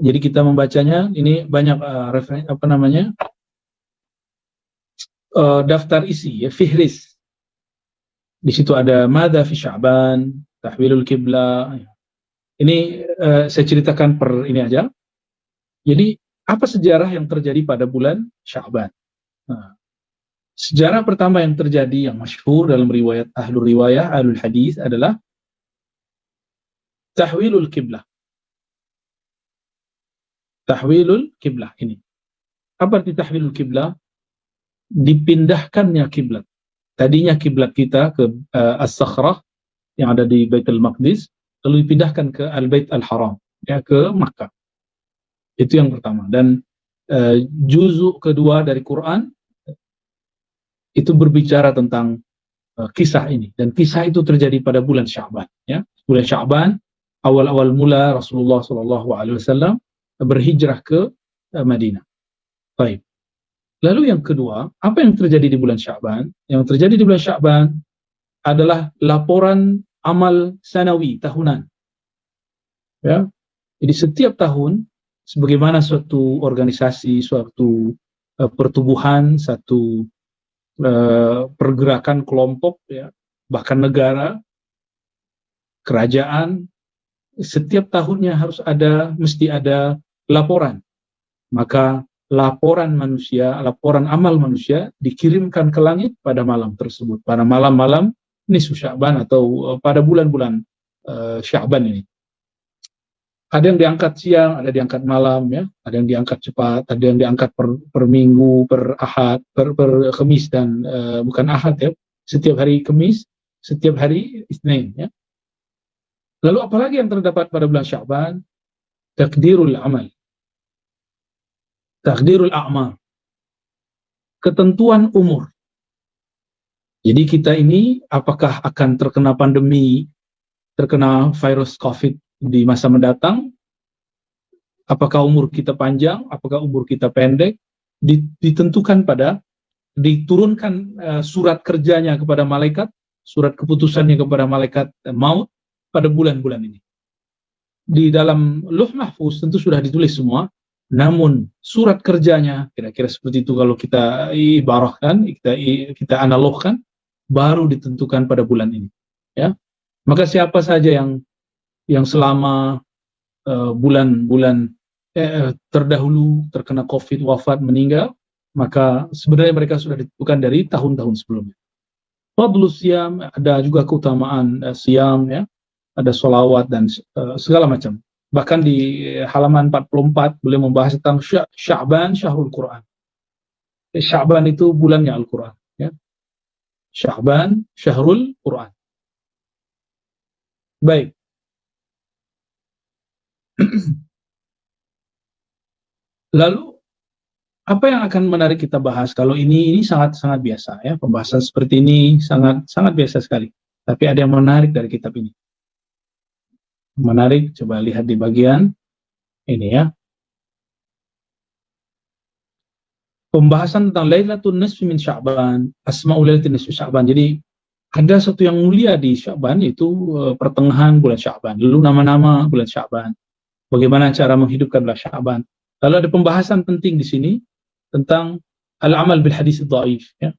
Jadi kita membacanya ini banyak daftar isi ya, fihris. Di situ ada madza fi Sya'ban, tahwilul kiblah. Ini saya ceritakan per ini aja. Jadi apa sejarah yang terjadi pada bulan Sya'ban? Nah, sejarah pertama yang terjadi yang masyhur dalam riwayat ahlul hadis adalah tahwilul kiblah. Tahwilul kiblah ini. Apa arti tahwilul kiblah? Dipindahkannya kiblat. Tadinya kiblat kita ke As-Sakhrah yang ada di Baitul Maqdis, lalu dipindahkan ke Al-Bait Al-Haram, ya, ke Makkah. Itu yang pertama. Dan juzuk kedua dari Quran itu berbicara tentang kisah ini. Dan kisah itu terjadi pada bulan Sya'ban. Ya. Bulan Sya'ban, awal-awal mula Rasulullah SAW berhijrah ke Madinah. Baik. Lalu yang kedua, apa yang terjadi di bulan Sya'ban? Yang terjadi di bulan Sya'ban adalah laporan amal sanawi, tahunan. Ya. Jadi setiap tahun, sebagaimana suatu organisasi, suatu pertubuhan, satu pergerakan kelompok, ya, bahkan negara, kerajaan, setiap tahunnya mesti ada laporan. Maka laporan amal manusia dikirimkan ke langit pada malam tersebut, pada malam-malam nisfu Sya'ban atau pada bulan-bulan Sya'ban ini. Ada yang diangkat siang, ada diangkat malam, ya, ada yang diangkat cepat, ada yang diangkat per minggu, per ahad, per Khamis dan bukan ahad, ya, setiap hari Khamis, setiap hari Isnin, ya. Lalu apalagi yang terdapat pada bulan Sya'ban? Takdirul amal. Takdirul a'mal. Ketentuan umur. Jadi kita ini apakah akan terkena pandemi, terkena virus COVID di masa mendatang? Apakah umur kita panjang, apakah umur kita pendek? Ditentukan diturunkan surat kerjanya kepada malaikat, surat keputusannya kepada malaikat maut pada bulan-bulan ini. Di dalam Lauh Mahfuz tentu sudah ditulis semua, namun surat kerjanya kira-kira seperti itu kalau kita ibarahkan, kita analogkan, baru ditentukan pada bulan ini. Ya, maka siapa saja yang selama bulan-bulan terdahulu terkena COVID, wafat, meninggal, maka sebenarnya mereka sudah ditentukan dari tahun-tahun sebelumnya. Fadlus siyam, ada juga keutamaan siyam, ya, ada sholawat dan segala macam. Bahkan di halaman 44 beliau membahas tentang Sya'ban syahrul Quran. Sya'ban itu bulannya Al-Quran, ya. Sya'ban syahrul Quran. Baik. Lalu apa yang akan menarik kita bahas? Kalau ini sangat biasa, ya, pembahasan seperti ini sangat biasa sekali. Tapi ada yang menarik dari kitab ini. Menarik, coba lihat di bagian ini, ya. Pembahasan tentang Lailatul Nisfi min Sya'ban, Asma'ul Lailatul Nisfi Sya'ban. Jadi ada satu yang mulia di Sya'ban, itu pertengahan bulan Sya'ban. Lalu nama-nama bulan Sya'ban. Bagaimana cara menghidupkan bulan Sya'ban. Lalu ada pembahasan penting di sini tentang al-amal bil hadis dhaif, ya.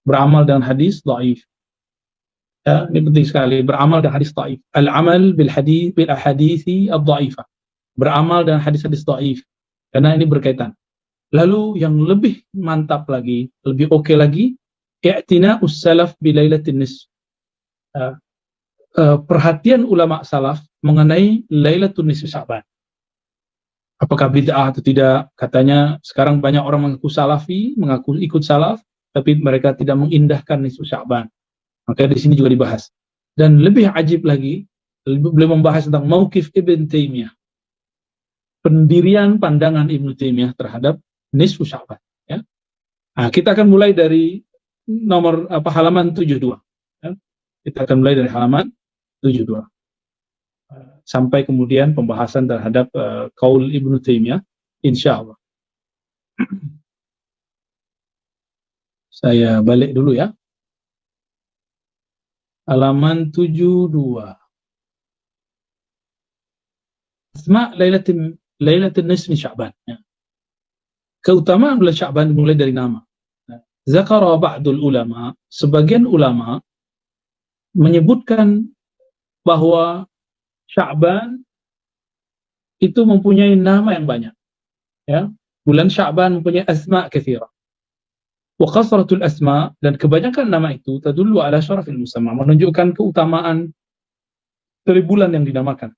Beramal dengan hadis dhaif. Ya, ini penting sekali, beramal dengan hadis dhaif. Al-amal bil ahadithi ad-dhaifah. Beramal dengan hadis-hadis dhaif. Karena ini berkaitan. Lalu yang lebih mantap lagi, lebih oke lagi, i'tina'us salaf bi lailatin nisf. Perhatian ulama salaf mengenai Lailatul Nisfi Sya'ban. Apakah bid'ah atau tidak? Katanya sekarang banyak orang mengaku salafi, mengaku ikut salaf, tapi mereka tidak mengindahkan Nisfu Sya'ban. Maka di sini juga dibahas. Dan lebih ajib lagi, beliau membahas tentang mauqif Ibn Taimiyah. Pendirian pandangan Ibn Taimiyah terhadap Nisfu Sya'ban, ya. Nah, kita akan mulai dari halaman 72. Ya. Kita akan mulai dari halaman 72. Sampai kemudian pembahasan terhadap qaul Ibn Taimiyah, insyaallah. Saya balik dulu, ya. Halaman 72. Asma' Lailatul Lailatul Nisfi Sya'ban. Ya. Keutamaan bulan Sya'ban dimulai dari nama. Zakara ba'dul ulama, sebagian ulama menyebutkan bahwa Sya'ban itu mempunyai nama yang banyak. Ya. Bulan Sya'ban mempunyai asma' katsira. Wa kasratul asma', dan kebanyakan nama itu tadullu ala syarafil musamma, menunjukkan keutamaan dari bulan yang dinamakan.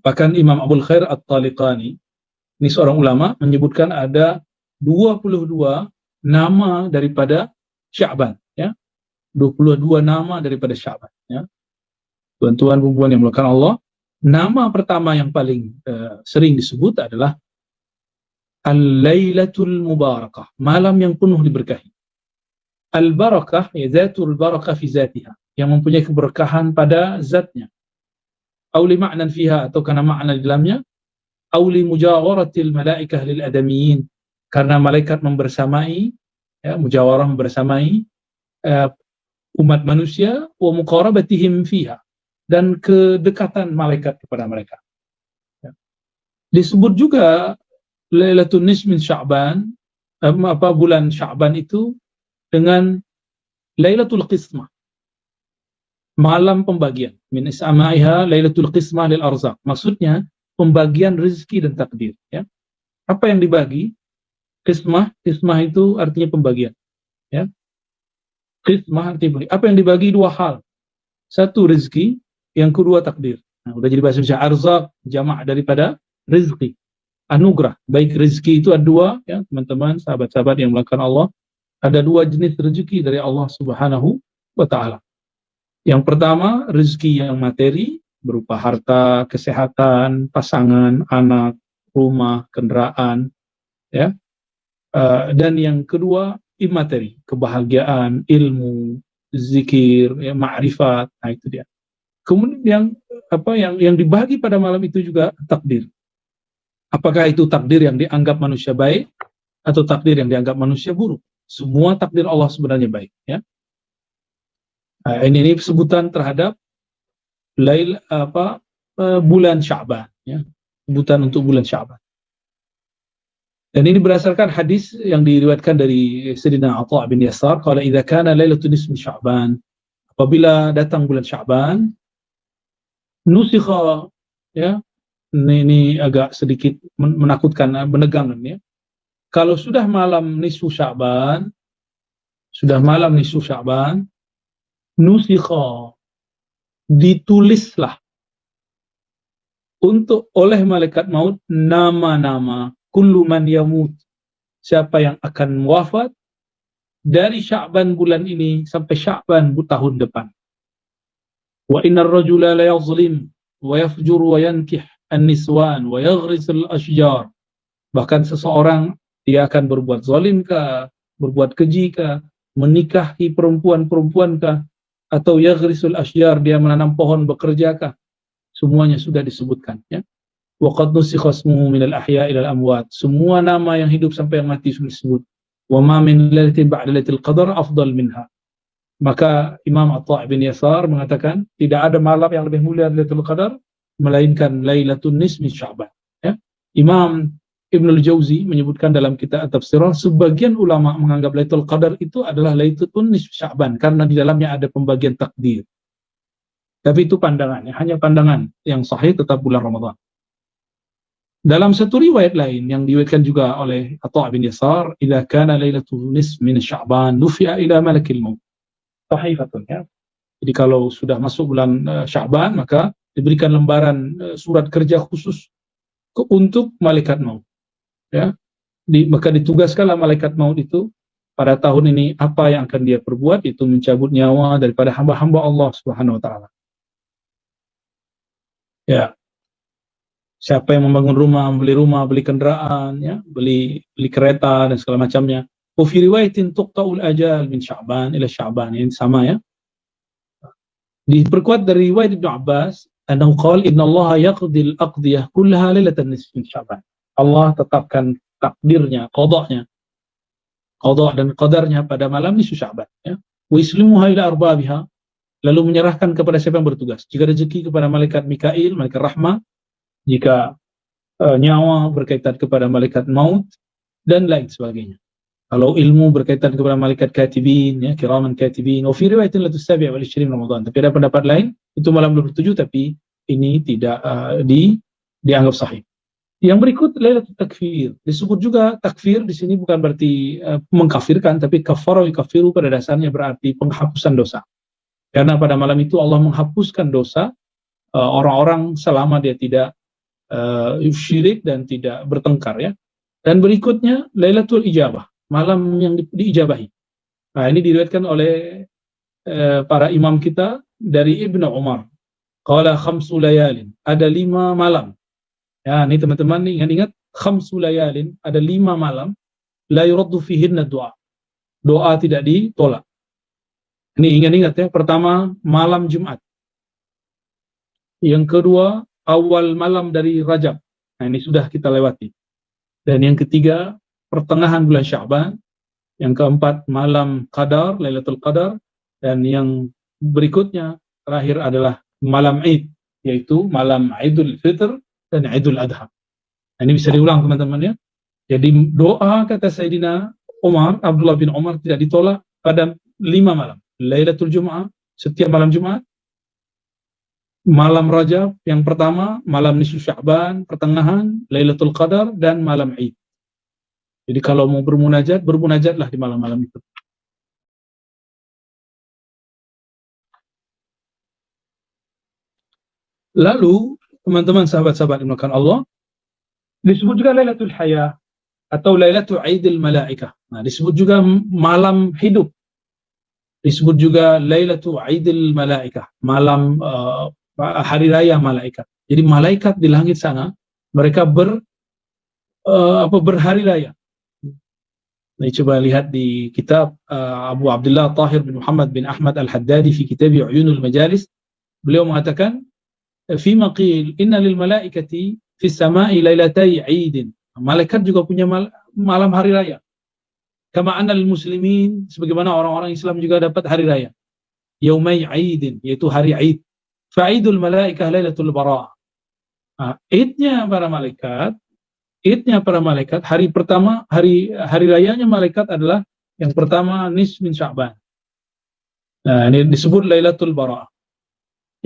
Bahkan Imam Abul Khair At-Taliqani, ini seorang ulama, menyebutkan ada 22 nama daripada Sya'ban, ya. 22 nama daripada Sya'ban, ya. Tuan-tuan perempuan yang dimuliakan Allah, nama pertama yang paling sering disebut adalah Al-Lailatul Mubarakah, malam yang penuh diberkahi. Al-Barakah, ya, zatul barakah fi zatiha, yang mempunyai keberkahan pada zatnya. Aw li ma'nan fiha, atau karena makna di dalamnya. Aw li mujawaratil malaikah lil adamiyin, karena malaikat membersamai, ya, mujawarah membersamai umat manusia, wa muqarabatihim fiha, dan kedekatan malaikat kepada mereka. Ya. Disebut juga Lailatul Nisfi min Sya'ban, bulan Sya'ban itu dengan Lailatul Qismah, malam pembagian. Min is'amaiha Lailatul Qismah lil arzaq, maksudnya pembagian rezeki dan takdir, ya. Apa yang dibagi? Qismah itu artinya pembagian, ya. Qismah artinya pembagian. Apa yang dibagi? Dua hal. Satu rezeki, yang kedua takdir. Nah, udah jadi bahasa Indonesia. Arzaq jamak daripada rezeki, anugerah. Baik rezeki itu ada dua, ya teman-teman, sahabat-sahabat yang melakukan Allah. Ada dua jenis rezeki dari Allah Subhanahu wa Ta'ala. Yang pertama, rezeki yang materi, berupa harta, kesehatan, pasangan, anak, rumah, kendaraan, ya. Dan yang kedua, imateri, kebahagiaan, ilmu, zikir, ya, ma'rifat. Nah, itu dia. Kemudian yang dibagi pada malam itu juga takdir. Apakah itu takdir yang dianggap manusia baik atau takdir yang dianggap manusia buruk? Semua takdir Allah sebenarnya baik, ya. Nah, ini sebutan terhadap bulan Sya'ban, ya. Sebutan untuk bulan Sya'ban. Dan ini berdasarkan hadis yang diriwayatkan dari Sayyidina Atha bin Yasar, qala idza kana lailatul nisfi Sya'ban, apabila datang bulan Sya'ban, nusikha, ya. Ini agak sedikit menakutkan, menegangkan, ya. Kalau sudah malam nisfu Sya'ban, nusikha, ditulislah oleh malaikat maut nama-nama kullu man yamut, siapa yang akan wafat dari Sya'ban bulan ini sampai Sya'ban tahun depan. Wa innar rajula la yazlim wa yafjur wa yankih an-niswan wa yaghris al-ashjar. Bahkan seseorang dia akan berbuat zalim kah, berbuat keji kah, menikahi perempuan-perempuan kah, atau yaghrisul ashjar, dia menanam pohon, bekerja kah. Semuanya sudah disebutkan, ya. Wa qad nusikha ismuhu minal ahya ilal amwat, semua nama yang hidup sampai yang mati sudah disebut. Wa ma min lailatin ba'da lailatul qadar afdal minha. Maka Imam Atha bin Yasar mengatakan tidak ada malam yang lebih mulia dari Lailatul Qadar melainkan Lailatul Nisfi Sya'ban, ya. Imam Ibnul Jauzi menyebutkan dalam kitab Tafsirah, sebagian ulama menganggap Lailatul Qadar itu adalah Lailatul Nisfi Sya'ban karena di dalamnya ada pembagian takdir. Tapi itu pandangannya, hanya pandangan yang sahih tetap bulan Ramadan. Dalam satu riwayat lain yang diriwayatkan juga oleh Atha bin Yasar, idza kana lailatul nisf min Sya'ban nufi'a ila malakil maut. Sahihatun, ya. Jadi kalau sudah masuk bulan Sya'ban, maka diberikan lembaran surat kerja khusus untuk malaikat maut, ya. Maka ditugaskanlah malaikat maut itu pada tahun ini, apa yang akan dia perbuat, itu mencabut nyawa daripada hamba-hamba Allah Subhanahu wa Ta'ala. Ya. Siapa yang membangun rumah, beli kendaraan, ya, beli kereta dan segala macamnya. Wa fi riwayatin tuqta'ul ajal min Sya'ban ila Sya'ban, ini sama, ya. Diperkuat dari riwayat Ibnu Abbas, annahu qala innallaha yaqdil aqdiyah kullaha lailatan nisfi min Sya'ban. Allah tetapkan takdirnya, qadanya, qada dan qadarnya pada malam nisfu Sya'ban, ya. Wa yuslimuha ila arbabiha, lalu menyerahkan kepada siapa yang bertugas. Jika rezeki kepada malaikat Mikail, malaikat rahmah. Jika nyawa berkaitan kepada malaikat maut dan lain sebagainya. Kalau ilmu berkaitan kepada malaikat katibin, ya, kiraman katibin. Wa fi riwayatin la tusabi' wal 20 Ramadan. Tapi ada pendapat lain, itu malam 27 tapi ini tidak dianggap sahih. Yang berikut Lailatul Takfir. Disebut juga takfir di sini bukan berarti mengkafirkan, tapi kafara yukafiru pada dasarnya berarti penghapusan dosa. Karena pada malam itu Allah menghapuskan dosa orang-orang selama dia tidak syirik dan tidak bertengkar, ya. Dan berikutnya Lailatul Ijabah, malam yang diijabahi. Nah, ini diriwayatkan oleh para imam kita dari Ibnu Umar. Qala khamsu layalin, ada 5 malam. Ya, ini teman-teman ingat khamsu layalin, ada 5 malam la yuraddu fihinna doa. Doa tidak ditolak. Ini ingat-ingat ya, pertama malam Jumat. Yang kedua awal malam dari Rajab. Nah, ini sudah kita lewati. Dan yang ketiga pertengahan bulan Sya'ban. Yang keempat malam Qadar, Lailatul Qadar, dan yang berikutnya terakhir adalah malam Id, yaitu malam Idul Fitr dan Idul Adha. Nah, ini bisa diulang teman-teman, ya. Jadi doa kata Sayyidina Umar, Abdullah bin Umar, tidak ditolak pada 5 malam. Lailatul Jum'ah, setiap malam Jumat, malam Rajab yang pertama, malam nisfu Sya'ban, pertengahan, Lailatul Qadar, dan malam Id. Jadi kalau mau bermunajatlah di malam-malam itu. Lalu, teman-teman sahabat-sahabat yang dimuliakan Allah, disebut juga Lailatul Haya atau Lailatul Aidil Malaikah. Nah, disebut juga malam hidup. Disebut juga Lailatul Aidil Malaikah, malam hari raya malaikat. Jadi malaikat di langit sana mereka berhari raya. Nah, coba lihat di kitab Abu Abdullah Tahir bin Muhammad bin Ahmad Al-Haddadi fi kitab Uyunul Majalis. Beliau mengatakan fi maqil inna lil malaikati fi samai lailatai aidin. Malaikat juga punya malam hari raya. Kama anna lil muslimin, sebagaimana orang-orang Islam juga dapat hari raya. Yaumai aidin, yaitu hari Aid. Fa'idul malaikah lailatul bara'. Nah, idnya para malaikat, hari pertama, hari rayanya malaikat adalah yang pertama nisf min Sya'ban. Nah, ini disebut Lailatul Bara'.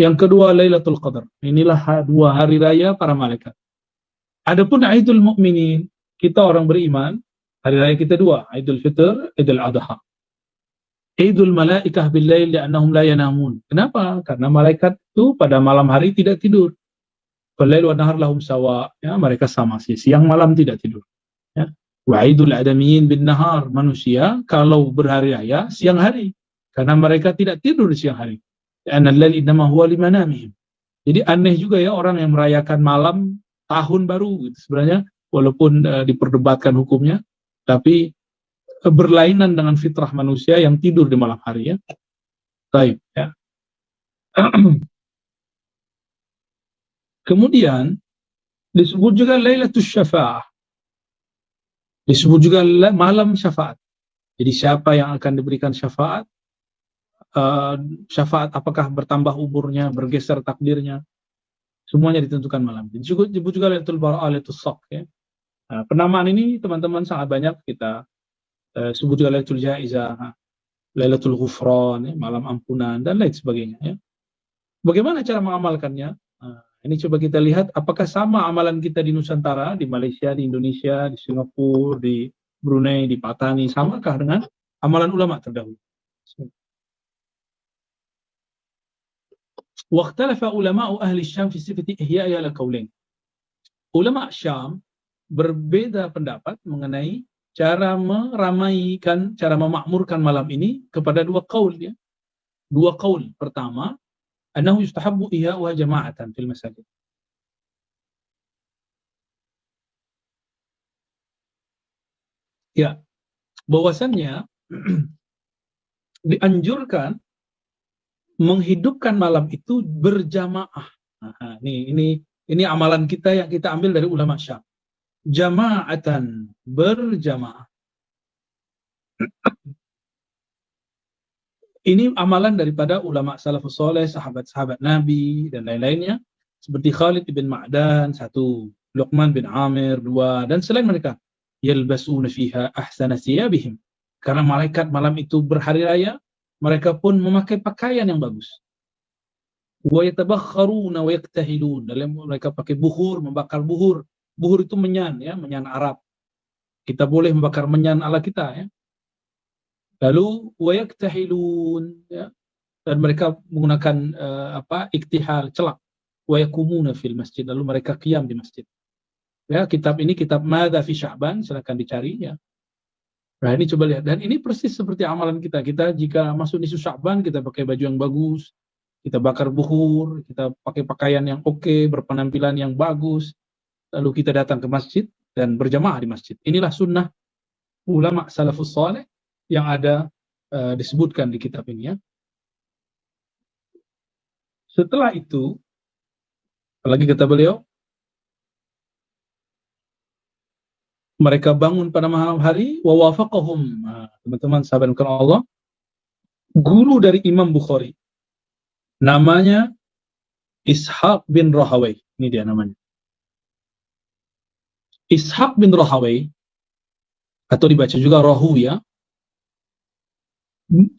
Yang kedua Lailatul Qadar. Inilah 2 hari raya para malaikat. Adapun Aidul Mukminin, kita orang beriman, hari raya kita 2, Aidul Fitr, Idul Adha. Idul malaikah bil-lail li'annahum la yanamun. Kenapa? Karena malaikat itu pada malam hari tidak tidur. Wal-lail wan-nahar lahum sawa, ya, mereka sama sih, siang malam tidak tidur, ya. Wa idul adamiyin bin-nahar, manusia kalau berhari raya siang hari karena mereka tidak tidur di siang hari. Anna al-lail innama huwa limanamihim. Jadi aneh juga ya orang yang merayakan malam tahun baru gitu. Sebenarnya walaupun diperdebatkan hukumnya, tapi berlainan dengan fitrah manusia yang tidur di malam hari, ya. Baik, ya. Kemudian disebut juga Lailatul Syafa'ah. Disebut juga malam syafaat. Jadi siapa yang akan diberikan syafaat? Syafaat apakah bertambah umurnya, bergeser takdirnya? Semuanya ditentukan malam. Disebut juga Lailatul Bara'ah, Lailatul Shaq, ya. Nah, penamaan ini teman-teman sangat banyak kita sebut juga Lailatul Jaizah, Lailatul Ghufran, ya, malam ampunan dan lain sebagainya, ya. Bagaimana cara mengamalkannya? Ini coba kita lihat apakah sama amalan kita di Nusantara, di Malaysia, di Indonesia, di Singapura, di Brunei, di Patani, samakah dengan amalan ulama terdahulu? Waqtalafa ulama'u ahli Syam fi sifati ihya'i ala qaulain. Ulama Syam berbeda pendapat mengenai cara meramaikan, cara memakmurkan malam ini kepada 2 qaul, ya. 2 qaul. Pertama, annahu yustahabbu ihya'uha jama'atan fil masajid. Ya, bahwasannya dianjurkan menghidupkan malam itu berjamaah. Nah, ini amalan kita yang kita ambil dari ulama Syam. Jama'atan, berjamaah. Ini amalan daripada ulama salafus saleh, sahabat-sahabat Nabi dan lain-lainnya, seperti Khalid bin Ma'dan 1, Luqman bin Amir, dua, dan selain mereka. Yalbasuna fiha ahsana thiyabihim. Karena malaikat malam itu berhari raya, mereka pun memakai pakaian yang bagus. Wa yatabakharuna wa yaktahilun. Dalam mereka pakai buhur, membakar buhur. Buhur itu menyan, ya, menyan Arab. Kita boleh membakar menyan ala kita, ya. Lalu wa yaktahilun, ya. Dan mereka menggunakan iktihal, celak. Wa yakumuna fil masjid. Lalu mereka qiyam di masjid. Ya, kitab ini kitab Madza fi Sya'ban, silakan dicari, ya. Nah, ini coba lihat. Dan ini persis seperti amalan kita. Kita jika masuk nisfu Sya'ban, kita pakai baju yang bagus, kita bakar buhur, kita pakai pakaian yang oke, berpenampilan yang bagus, lalu kita datang ke masjid dan berjamaah di masjid. Inilah sunnah ulama salafus saleh yang ada disebutkan di kitab ini, ya. Setelah itu, apalagi kata beliau, mereka bangun pada malam hari, wa wafaqahum. Teman-teman sahabat Allah, guru dari Imam Bukhari, namanya Ishaq bin Rahawai. Ini dia namanya. Ishaq bin Rahawai, atau dibaca juga Rahu, ya,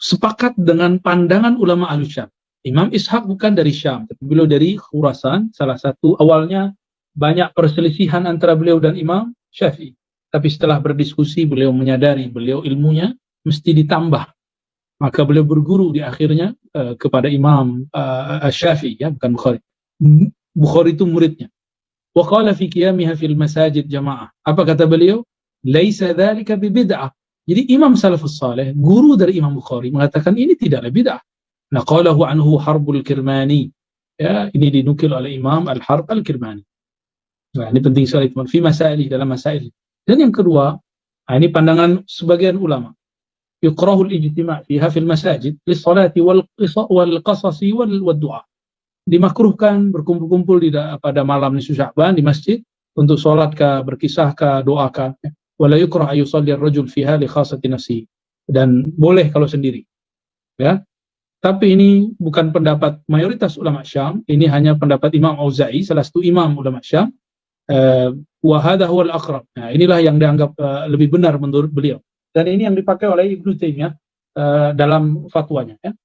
sepakat dengan pandangan ulama Ahlus Syam. Imam Ishaq bukan dari Syam, tapi beliau dari Khurasan, salah satu. Awalnya banyak perselisihan antara beliau dan Imam Syafi'i. Tapi setelah berdiskusi, beliau menyadari beliau ilmunya mesti ditambah. Maka beliau berguru di akhirnya kepada Imam Syafi'i, ya, bukan Bukhari. Bukhari itu muridnya. Wa qala fi qiyamiha fil masajid jamaah. Apa kata beliau? Laisa dzalika bibid'ah. Jadi Imam Salafus Saleh, guru dari Imam Bukhari, mengatakan ini tidaklah bid'ah. Naqalahu anhu Harbul Kirmani. Ya, ini dinukil oleh Imam Al-Harb Al-Kirmani. Nah, ini penting sekali, teman. Fi masailih, dalam masail. Dan yang kedua, ini pandangan sebagian ulama. Yukrahul ijtima' fiha fil masajid lis-salati wal qasasi wal du'a. Dimakruhkan berkumpul-kumpul pada malam nisfu Sya'ban di masjid untuk salat ka, berkisah ka, doa ka. Wala yukrah ay yusalli ar-rajul fiha li khassati nafsi. Dan boleh kalau sendiri. Ya. Tapi ini bukan pendapat mayoritas ulama Syam, ini hanya pendapat Imam Auza'i, salah satu imam ulama Syam. Wa hadha huwal aqrab. Nah, inilah yang dianggap lebih benar menurut beliau. Dan ini yang dipakai oleh Ibnu Taimiyah dalam fatwanya, ya.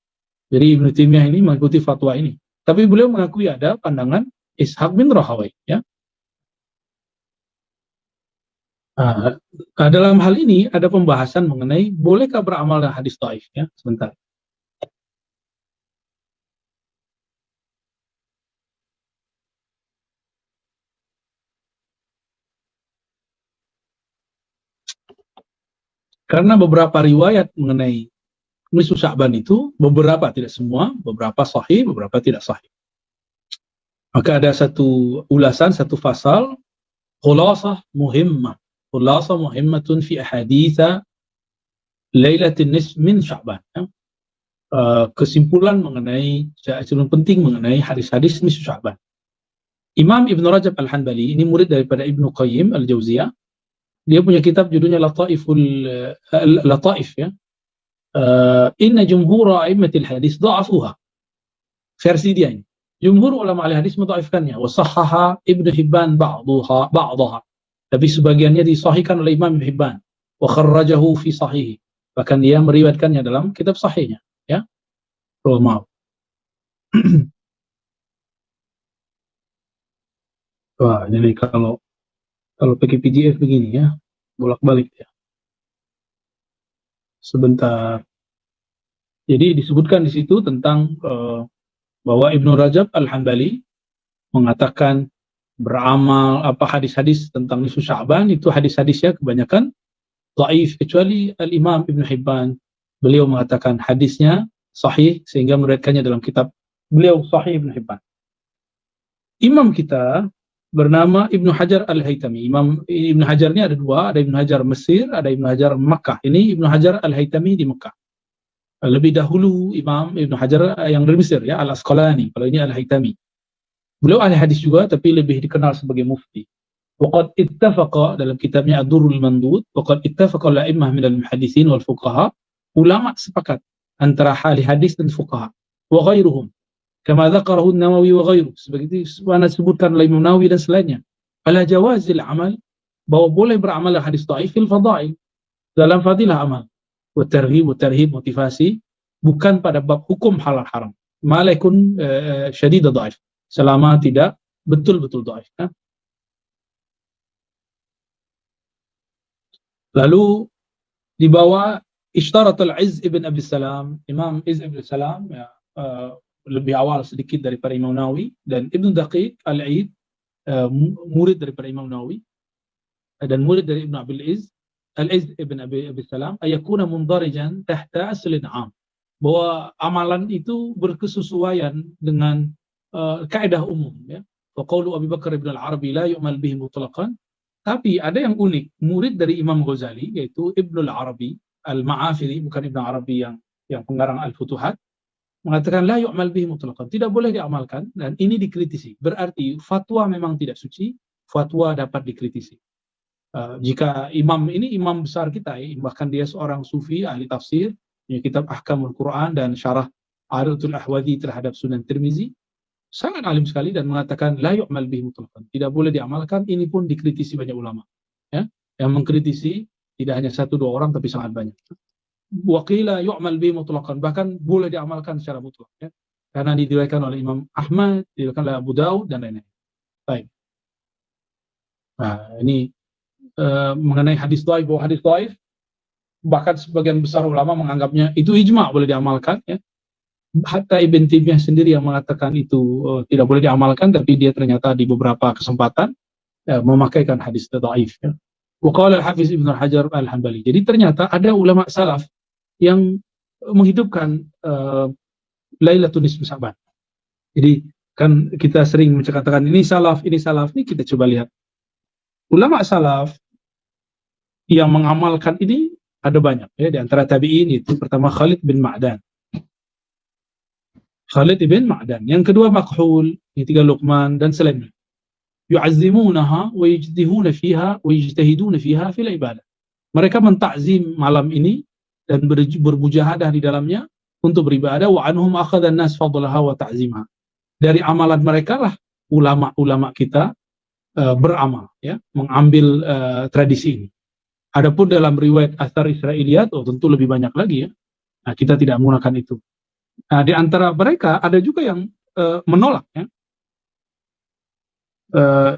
Jadi Ibnu Taimiyah ini mengikuti fatwa ini. Tapi beliau mengakui ada pandangan Ishaq bin Rahawai, ya. Dalam hal ini ada pembahasan mengenai bolehkah beramal dengan hadis dhaif, ya. Sebentar. Karena beberapa riwayat mengenai nisfu Sya'ban itu, beberapa, tidak semua, beberapa sahih, beberapa tidak sahih. Maka ada satu ulasan, satu fasal, khulasah muhimmah. Khulasah muhimmatun fi ahaditha lailatin nisf min Sya'ban. Ya. Kesimpulan mengenai, kesimpulan penting mengenai hadis-hadis nisfu Sya'ban. Imam Ibn Rajab Al-Hanbali, ini murid daripada Ibnu Qayyim Al-Jauziyah. Dia punya kitab judulnya Lataif, ya. Inna jumhur a'immatil hadis dha'afuha. Versi dia ini. Jumhur ulama ahli hadis mendhaifkannya. Wa sahhaha Ibnu Hibban ba'daha. Tapi sebagiannya disahihkan oleh Imam Ibnu Hibban. Wa kharrajahu fi sahih. Bahkan dia meriwayatkannya dalam kitab sahihnya, ya. Oh, maaf. Wah, jadi kalau pakai PDF begini, ya, bolak-balik, ya. Sebentar. Jadi disebutkan di situ tentang bahwa Ibnu Rajab Al-Hanbali mengatakan beramal hadis-hadis tentang nisfu Sya'ban itu hadis-hadisnya kebanyakan dhaif, kecuali Al-Imam Ibnu Hibban. Beliau mengatakan hadisnya sahih sehingga meriwayatkannya dalam kitab beliau Sahih Ibnu Hibban. Imam kita bernama Ibnu Hajar Al-Haytami. Imam Ibnu Hajar ini ada dua, ada Ibnu Hajar Mesir, ada Ibnu Hajar Makkah. Ini Ibnu Hajar Al-Haytami di Makkah. Lebih dahulu Imam Ibnu Hajar yang dari Mesir, ya, Al-Asqalani. Kalau ini Al-Haytami. Beliau ahli hadis juga, tapi lebih dikenal sebagai mufti. Waqad ittafaqa dalam kitabnya Ad-Durrul Mandud, waqad ittafaqa al-a'immah minal muhaddisin wal fuqaha, ulama sepakat antara ahli hadis dan fuqaha wa ghairuhum. Kama dzakarahu An-Nawawi wa ghairuh, seperti mana disebutkan oleh Imam Nawawi dan selainnya. ala jawazil amal, bahwa boleh beramal hadis dhaif fil fadail, dalam fadilah amal, wa targhib motivasi, bukan pada bab hukum halal haram. Malaikun syadid dhaif, selama tidak betul-betul dhaif. Lalu di bawah Ishtaratul Izz ibn Abi Salam, Imam Izz ibn Salam ya, lebih awal sedikit daripada Imam Nawawi, dan Ibn Daqiq Al-Aid, murid daripada Imam Nawawi dan murid dari Ibn Abil Izz, Al-Izz ibn Abi Salam, ayakuna mundarijan tahta aslin am, bahwa amalan itu berkesesuaian dengan kaidah umum, ya. Wa qawlu Abu Bakar ibn al-Arabi la yu'mal bihi mutlaqan. Tapi ada yang unik, murid dari Imam Ghazali, yaitu Ibn al-Arabi Al-Ma'afiri, bukan Ibn Arabi yang pengarang Al-Futuhat, mengatakan la yu'mal bihi mutlaqan, tidak boleh diamalkan, dan ini dikritisi. Berarti fatwa memang tidak suci, fatwa dapat dikritisi. Jika imam ini imam besar kita, bahkan dia seorang sufi, ahli tafsir, punya kitab Ahkamul Quran dan syarah Aridatul Ahwadi terhadap Sunan Tirmizi, sangat alim sekali, dan mengatakan la yu'mal bihi mutlaqan, tidak boleh diamalkan. Ini pun dikritisi banyak ulama, ya. Yang mengkritisi tidak hanya satu dua orang, tapi sangat banyak. Waqila yu'mal bihi mutlaqan, bahkan boleh diamalkan secara mutlak, ya. Karena diriwayatkan oleh Imam Ahmad, diriwayatkan oleh Abu Daud dan lain-lain. Baik. Nah, ini mengenai hadis dhaif, bahwa hadis dhaif bahkan sebagian besar ulama menganggapnya itu ijma' boleh diamalkan, ya. Hatta Ibn Taimiyah sendiri yang mengatakan itu tidak boleh diamalkan, tapi dia ternyata di beberapa kesempatan memakaikan hadis dhaif, ya. Wa qala al-Hafiz Ibnu Hajar Al-Hanbali. Jadi ternyata ada ulama salaf yang menghidupkan Lailatul Nisfu Sya'ban. Jadi kan kita sering menceritakan ini salaf, ini kita coba lihat. Ulama salaf yang mengamalkan ini ada banyak, ya. Di antara tabi'in itu pertama Khalid bin Ma'dan. Khalid bin Ma'dan. Yang kedua Makhul, yang ketiga Luqman dan selainnya. Yu'azzimunaha wa yajtihuna fiha wa yajtahiduna fiha fil ibadah. Mereka mentakzim malam ini dan bermujahadah di dalamnya untuk beribadah. Wa anhum akhadha an-nas fadlaha wa ta'zimha. Dari amalan mereka lah ulama-ulama kita beramal, ya, mengambil tradisi ini. Adapun dalam riwayat Athar Israiliyat, tentu lebih banyak lagi, ya. Nah, kita tidak menggunakan itu. Nah, di antara mereka ada juga yang menolak, ya.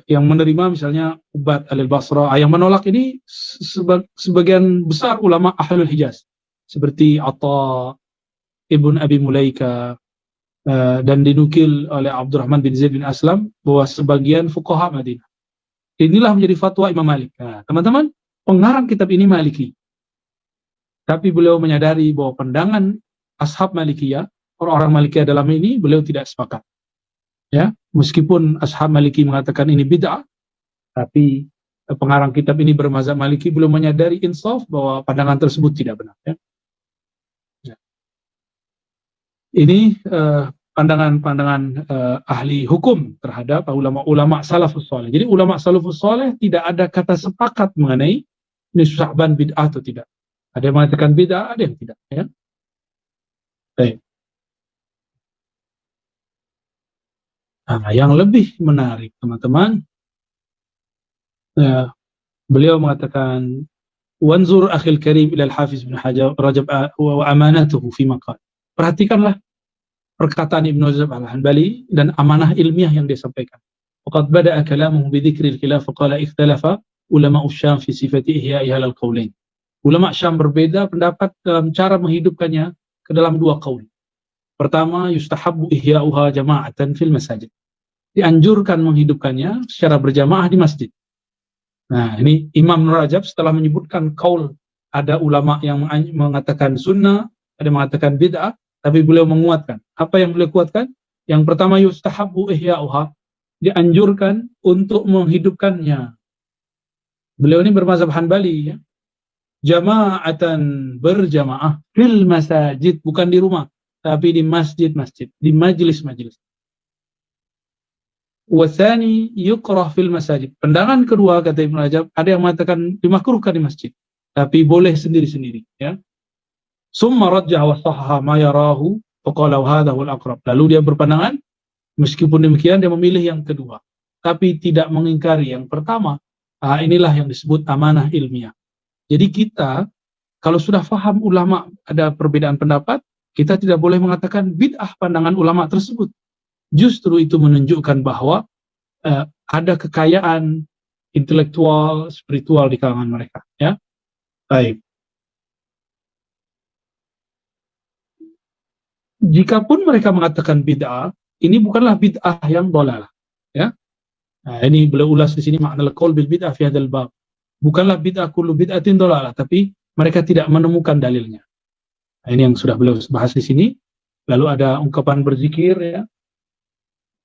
Yang menerima misalnya Ubad al-Basra, yang menolak ini sebagian besar ulama Ahlul Hijaz, seperti Atta Ibn Abi Mulaika, dan dinukil oleh Abdurrahman bin Zaid bin Aslam bahwa sebagian fuqaha Madinah. Inilah menjadi fatwa Imam Malik. Nah, teman-teman, pengarang kitab ini Maliki, tapi beliau menyadari bahwa pandangan ashab Malikiyah, orang-orang Malikiyah dalam ini, beliau tidak sepakat, ya. Meskipun ashab Maliki mengatakan ini bid'ah, tapi pengarang kitab ini bermazhab Maliki, belum menyadari insaf bahwa pandangan tersebut tidak benar, ya. Ini pandangan-pandangan ahli hukum terhadap ulama-ulama salafus saleh. Jadi ulama salafus saleh tidak ada kata sepakat mengenai nisfu Sya'ban bid'ah atau tidak. Ada yang mengatakan bid'ah, ada yang tidak, ya. Baik. Nah, yang lebih menarik, teman-teman, beliau mengatakan wanzur akhil karim ila al-Hafiz bin Hajar Rajab wa amanatuhu fi maqal. Perhatikanlah perkataan Ibnu Rajab Al-Hanbali dan amanah ilmiah yang dia sampaikan. Waqad bada'a kalamuhu bi dzikri al-khilaf wa qala ikhtalafa ulama Syam fi sifati ihya'iha al-qaulain. Ulama Syam berbeda pendapat dalam cara menghidupkannya ke dalam dua qaul. Pertama, yustahabbu ihya'uha jama'atan fil masajid. Dianjurkan menghidupkannya secara berjamaah di masjid. Nah, ini Imam Rajab setelah menyebutkan qaul, ada ulama yang mengatakan sunnah, ada yang mengatakan bid'ah, tapi beliau menguatkan. Apa yang beliau kuatkan? Yang pertama, yustahabbu ihya'uha, dianjurkan untuk menghidupkannya. Beliau ini bermazhab Hanbali, ya. Jama'atan, berjamaah fil masajid, bukan di rumah, tapi di masjid-masjid, di majelis-majelis. Wasani yukrah fil masajid. Pandangan kedua, kata Ibnu Rajab, ada yang mengatakan dimakruhkan di masjid, tapi boleh sendiri-sendiri, ya. Summa rajjah wa sahha ma yarahu wa qala hadha wal aqrab. Lalu dia berpandangan, meskipun demikian dia memilih yang kedua. tapi tidak mengingkari yang pertama, inilah yang disebut amanah ilmiah. Jadi kita, kalau sudah faham ulama ada perbedaan pendapat, kita tidak boleh mengatakan bid'ah pandangan ulama tersebut. Justru itu menunjukkan bahwa ada kekayaan intelektual, spiritual di kalangan mereka. Ya, baik. Jikapun mereka mengatakan bid'ah, ini bukanlah bid'ah yang dolalah. Ya, nah, ini beliau ulas di sini makna qaul bil bid'ah fi hadzal bab. Bukanlah bid'ah kullu bid'atin dolalah, tapi mereka tidak menemukan dalilnya. Nah, ini yang sudah beliau bahas di sini. Lalu ada ungkapan berzikir, ya,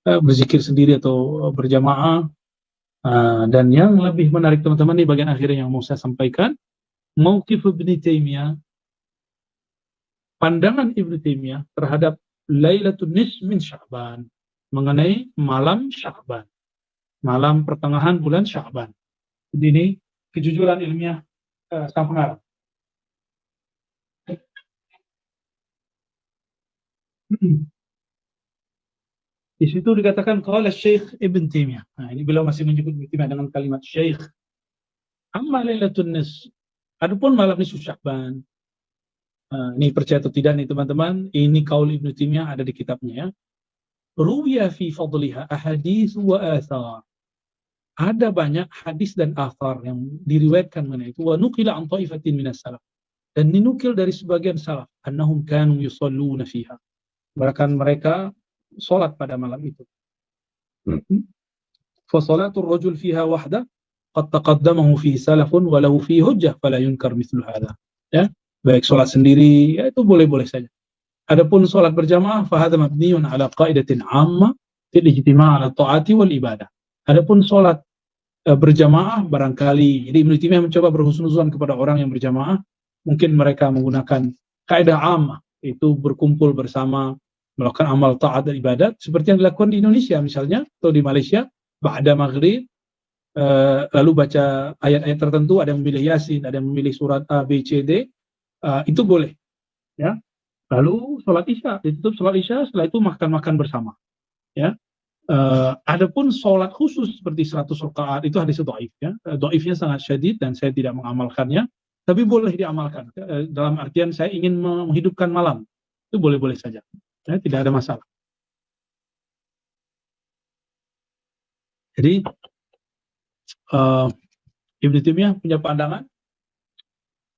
berzikir sendiri atau berjamaah. Dan yang lebih menarik teman-teman di bagian akhir yang mau saya sampaikan, mauqif Ibnu Taimiyah, pandangan Ibnu Taimiyah terhadap Lailatul Nisf min Sya'ban, mengenai malam Sya'ban, malam pertengahan bulan Sya'ban. Jadi ini kejujuran ilmiah sang pengarang. Di situ dikatakan qala Syekh Ibn Taimiyah. Nah, ini beliau masih menyebut Ibnu Taimiyah dengan kalimat Syekh. Amma Lailatul Nisf, adapun malam nisfu Sya'ban. Ini percaya atau tidak nih teman-teman, ini kaul Ibnu Taimiyah ada di kitabnya, ya. Ruwiya fi fadliha ahadits wa athar. Ada banyak hadis dan athar yang diriwayatkan mengenai itu. Wa nuqila an ta'ifatin minas salaf. Dan dinukil dari sebagian salaf, annahum kanu yusalluna fiha. Bahkan mereka salat pada malam itu. Fa salatul rajul fiha wahda qad taqaddamahu fi salafun wa lahu fi hujjah fala yunkar mithlu hadha. Ya, baik salat sendiri, ya itu boleh-boleh saja. Adapun salat berjamaah fa hadha mabniun ala qaidatin 'amma fil ijtima' ala ta'ati wal ibadah. Adapun salat berjamaah barangkali, jadi Ibnu Taimiyah mencoba berhusnuzon kepada orang yang berjamaah, mungkin mereka menggunakan kaidah 'ammah, itu berkumpul bersama melakukan amal taat dan ibadat seperti yang dilakukan di Indonesia misalnya atau di Malaysia, ba'da maghrib lalu baca ayat-ayat tertentu, ada yang memilih Yasin, ada yang memilih surat A, B, C, D, itu boleh, ya. Lalu sholat isya, ditutup sholat isya, setelah itu makan-makan bersama, ya. Adapun sholat khusus seperti 100 rakaat itu hadis dhaif, ya. Dhaifnya sangat syadid dan saya tidak mengamalkannya, tapi boleh diamalkan. Dalam artian saya ingin menghidupkan malam, itu boleh-boleh saja, ya, tidak ada masalah. Jadi Ibnu Taimiyah punya pandangan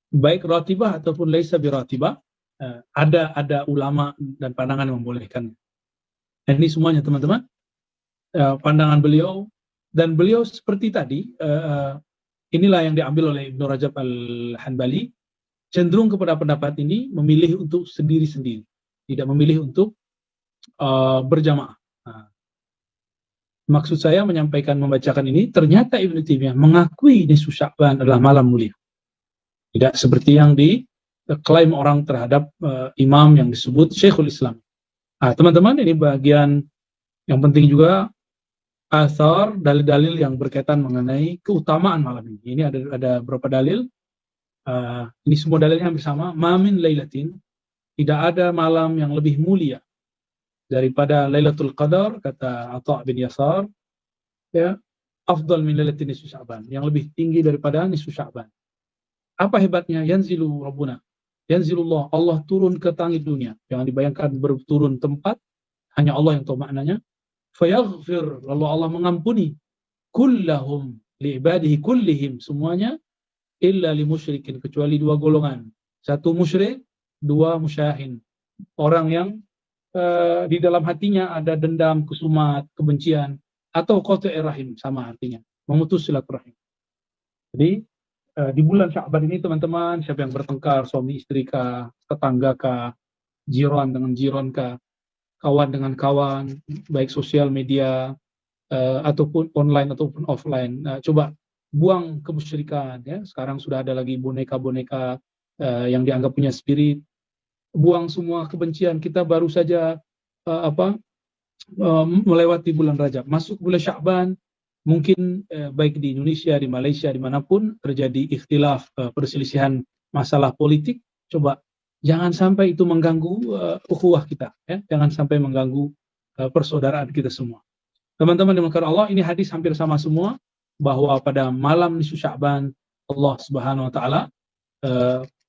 baik ratibah ataupun laisa biratibah, ada ulama dan pandangan yang membolehkan. Dan ini semuanya teman-teman pandangan beliau, dan beliau seperti tadi inilah yang diambil oleh Ibnu Rajab Al-Hanbali, cenderung kepada pendapat ini, memilih untuk sendiri-sendiri, tidak memilih untuk berjamaah. Maksud saya menyampaikan, membacakan ini, ternyata Ibnu Taimiyah mengakui nisfu Sya'ban adalah malam mulia. Tidak seperti yang diklaim orang terhadap imam yang disebut Syekhul Islam. Teman-teman, ini bagian yang penting juga, asar, dalil-dalil yang berkaitan mengenai keutamaan malam ini. Ini ada beberapa dalil. Ini semua dalilnya bersama. Ma min lailatin, tidak ada malam yang lebih mulia daripada Lailatul Qadar, kata Atha bin Yasar, ya, afdal min lailatin nisfu Sya'ban, yang lebih tinggi daripada nisfu Sya'ban. Apa hebatnya? Yanzilu Rabbuna, yanzilullah, Allah turun ke langit dunia. Jangan dibayangkan berturun tempat, hanya Allah yang tahu maknanya. Fayaghfir, lalu Allah mengampuni, kullahum li ibadihi kullihim, semuanya, illa li musyrikin, kecuali dua golongan. Satu musyrik, dua musyahin, orang yang di dalam hatinya ada dendam, kusumat, kebencian, atau qati'ir rahim, sama artinya, memutus silaturahim. Jadi di bulan Sya'ban ini teman-teman, siapa yang bertengkar, suami istri kah, tetangga kah, jiran dengan jiran kah, kawan dengan kawan, baik sosial media ataupun online ataupun offline, coba buang kemusyrikan, ya. Sekarang sudah ada lagi boneka-boneka yang dianggap punya spirit. Buang semua kebencian. Kita baru saja melewati bulan Rajab, masuk bulan Sya'ban. Mungkin baik di Indonesia, di Malaysia, dimanapun terjadi ikhtilaf, perselisihan masalah politik, coba jangan sampai itu mengganggu ukhuwah kita, ya. Jangan sampai mengganggu persaudaraan kita semua. Teman-teman dimakan Allah, ini hadis hampir sama semua, bahwa pada malam nisfu Sya'ban Allah Subhanahu wa taala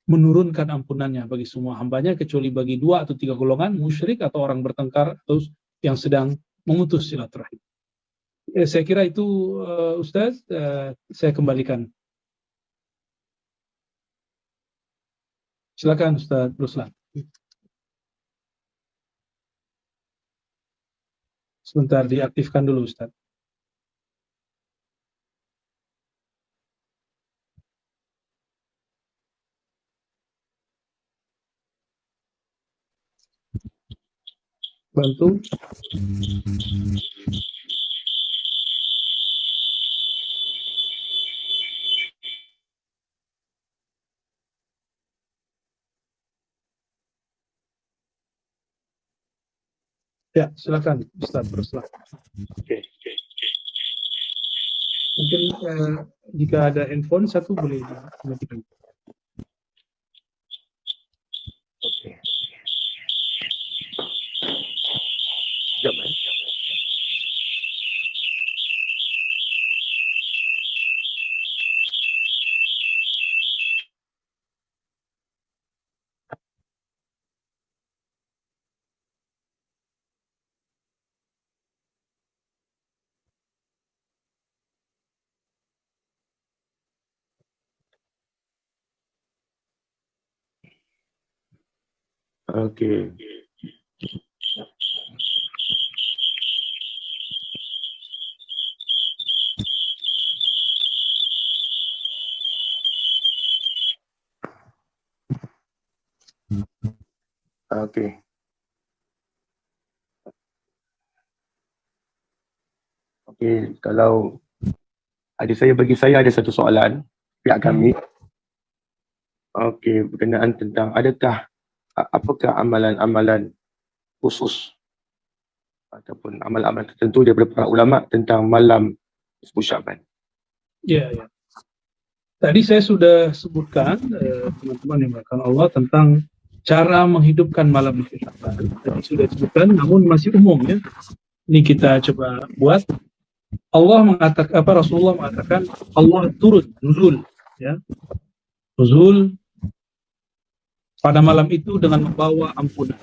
menurunkan ampunannya bagi semua hambanya, kecuali bagi 2 atau 3 golongan, musyrik atau orang bertengkar atau yang sedang memutus silaturahim. Saya kira itu Ustaz, saya kembalikan. Silakan Ustaz, teruslah. Sebentar, diaktifkan dulu Ustaz. Bantu. Ya, silakan Ustaz, teruslah. Oke. Mungkin jika ada handphone satu boleh dimatikan. Oke. Sekejap, Oke. Oke. Oke, kalau bagi saya ada satu soalan pihak kami. Oke, berkenaan tentang apakah amalan-amalan khusus ataupun amalan-amalan tertentu daripada para ulama tentang malam nisfu Sya'ban. Ya. Tadi saya sudah sebutkan, teman-teman yang dimuliakan Allah, tentang cara menghidupkan malam nisfu Sya'ban. Tadi sudah disebutkan, namun masih umum ya. Ini kita coba buat. Rasulullah mengatakan Allah turun, nuzul, ya. Nuzul pada malam itu dengan membawa ampunan.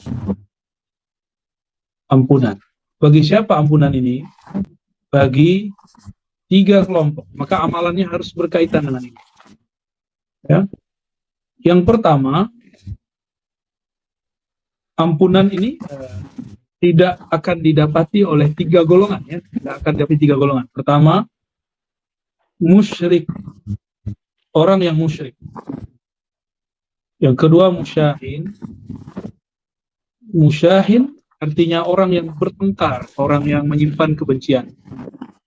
Ampunan. Bagi siapa ampunan ini? Bagi 3 kelompok. Maka amalannya harus berkaitan dengan ini. Ya. Yang pertama, ampunan ini tidak akan didapati oleh 3 golongan, ya. Tidak akan didapati 3 golongan. Pertama, musyrik, orang yang musyrik. Yang kedua, musyahin. Musyahin artinya orang yang bertengkar, orang yang menyimpan kebencian.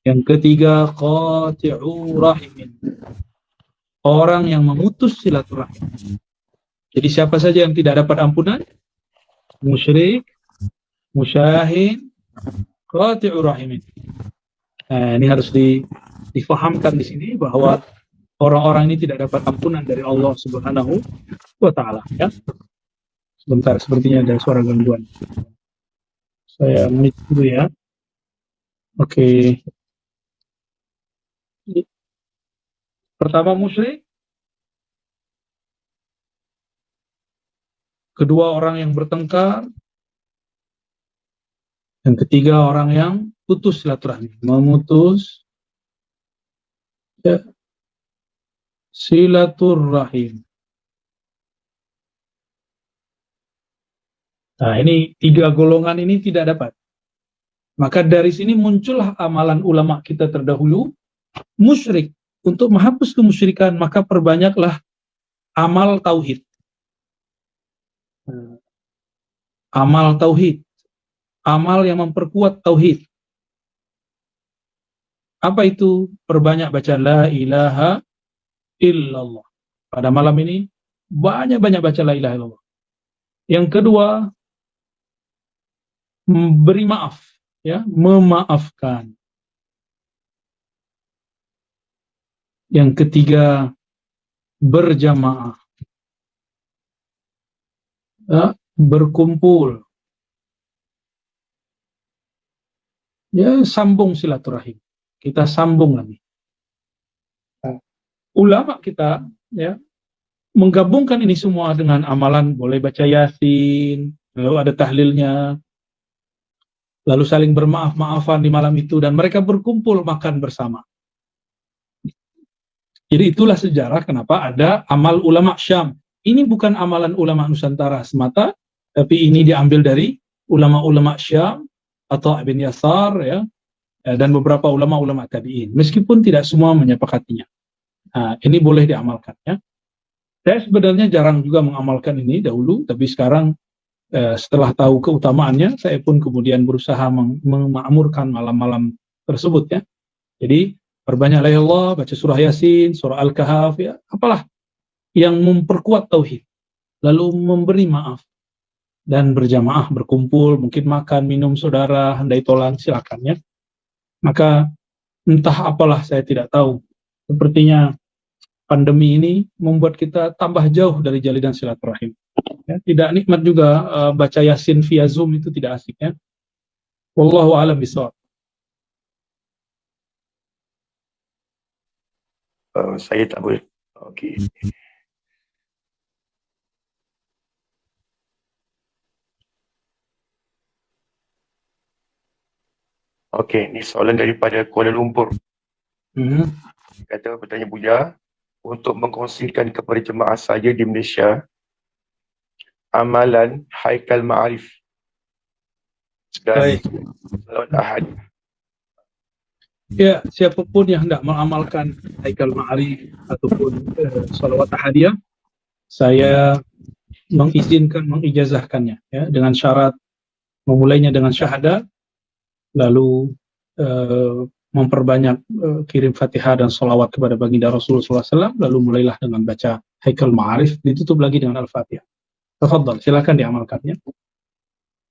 Yang ketiga, qati'u rahimin, orang yang memutus silaturahim. Jadi siapa saja yang tidak dapat ampunan? Musyrik, musyahin, qati'u rahimin. Nah, ini harus difahamkan di sini bahwa orang-orang ini tidak dapat ampunan dari Allah Subhanahu wa taala, ya. Sebentar, sepertinya ada suara gangguan. Saya mute dulu ya. Oke. Pertama musyrik, kedua orang yang bertengkar, yang ketiga orang yang putus silaturahmi, memutus ya, silaturahim. Nah, ini 3 golongan ini tidak dapat. Maka dari sini muncullah amalan ulama kita terdahulu, musyrik. Untuk menghapus kemusyrikan, maka perbanyaklah amal tauhid. Amal tauhid. Amal yang memperkuat tauhid. Apa itu? Perbanyak baca la ilaha illallah. Pada malam ini banyak-banyak baca la ilaha illallah. Yang kedua, beri maaf, ya, memaafkan. Yang ketiga, berjamaah, ya, berkumpul. ya sambung silaturahim. Kita sambung lagi. Nah, ulama kita ya menggabungkan ini semua dengan amalan, boleh baca Yasin, lalu ada tahlilnya, lalu saling bermaaf-maafan di malam itu, dan mereka berkumpul makan bersama. Jadi itulah sejarah kenapa ada amal ulama Syam. Ini bukan amalan ulama Nusantara semata, tapi ini diambil dari ulama-ulama Syam atau Ibn Yasar ya, dan beberapa ulama-ulama tabi'in. Meskipun tidak semua menyepakatinya. Nah, ini boleh diamalkan ya. Saya sebenarnya jarang juga mengamalkan ini dahulu, tapi sekarang setelah tahu keutamaannya, saya pun kemudian berusaha memakmurkan malam-malam tersebut ya. Jadi perbanyaklah ya Allah, baca surah Yasin, surah Al-Kahf, ya, apalah yang memperkuat tauhid, lalu memberi maaf dan berjamaah berkumpul, mungkin makan, minum saudara, handai tolan, silakan ya. Maka entah apalah saya tidak tahu. Sepertinya pandemi ini membuat kita tambah jauh dari jalinan silaturahim. Ya, tidak nikmat juga baca Yasin via Zoom, itu tidak asik ya. Wallahu a'lam bishawab. Saya tak boleh. Okey. Okey, ni soalan daripada Kuala Lumpur. Kata bertanya Buya, untuk mengkongsikan kepada jemaah saya di Malaysia amalan Haikal Ma'arif dan Salawat Ahad. Ya, siapapun yang hendak mengamalkan Haikal Ma'arif ataupun Salawat Ahadiyah, saya mengizinkan, mengijazahkannya ya, dengan syarat memulainya dengan syahadat, lalu memperbanyak kirim Fatihah dan salawat kepada baginda Rasulullah SAW, lalu mulailah dengan baca Haikal Ma'arif, ditutup lagi dengan Al-Fatihah. Tafadhal, silakan diamalkannya.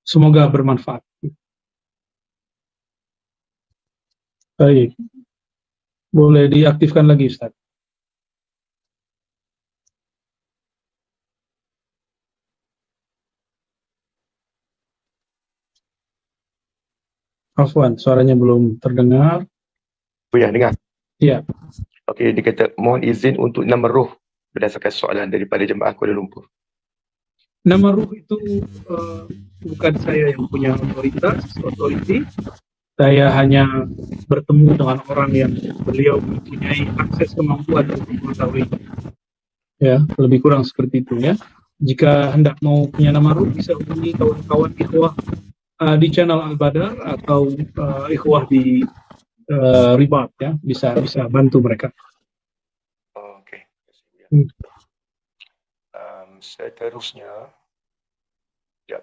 Semoga bermanfaat. Baik. Boleh diaktifkan lagi, Ustaz. Afwan, suaranya belum terdengar. Oh ya, dengar. Iya. Okey, dia kata mohon izin untuk nama roh berdasarkan soalan daripada jemaah Kuala Lumpur. Nama ruh itu bukan saya yang punya otoriti. Saya hanya bertemu dengan orang yang beliau mempunyai akses kemampuan untuk mengetahui. Ya, lebih kurang seperti itu ya. Jika hendak mau punya nama ruh, bisa hubungi kawan-kawan ikhwah di channel Al-Badar atau ikhwah di Ribat ya, bisa bantu mereka. Okey. Seterusnya, ya.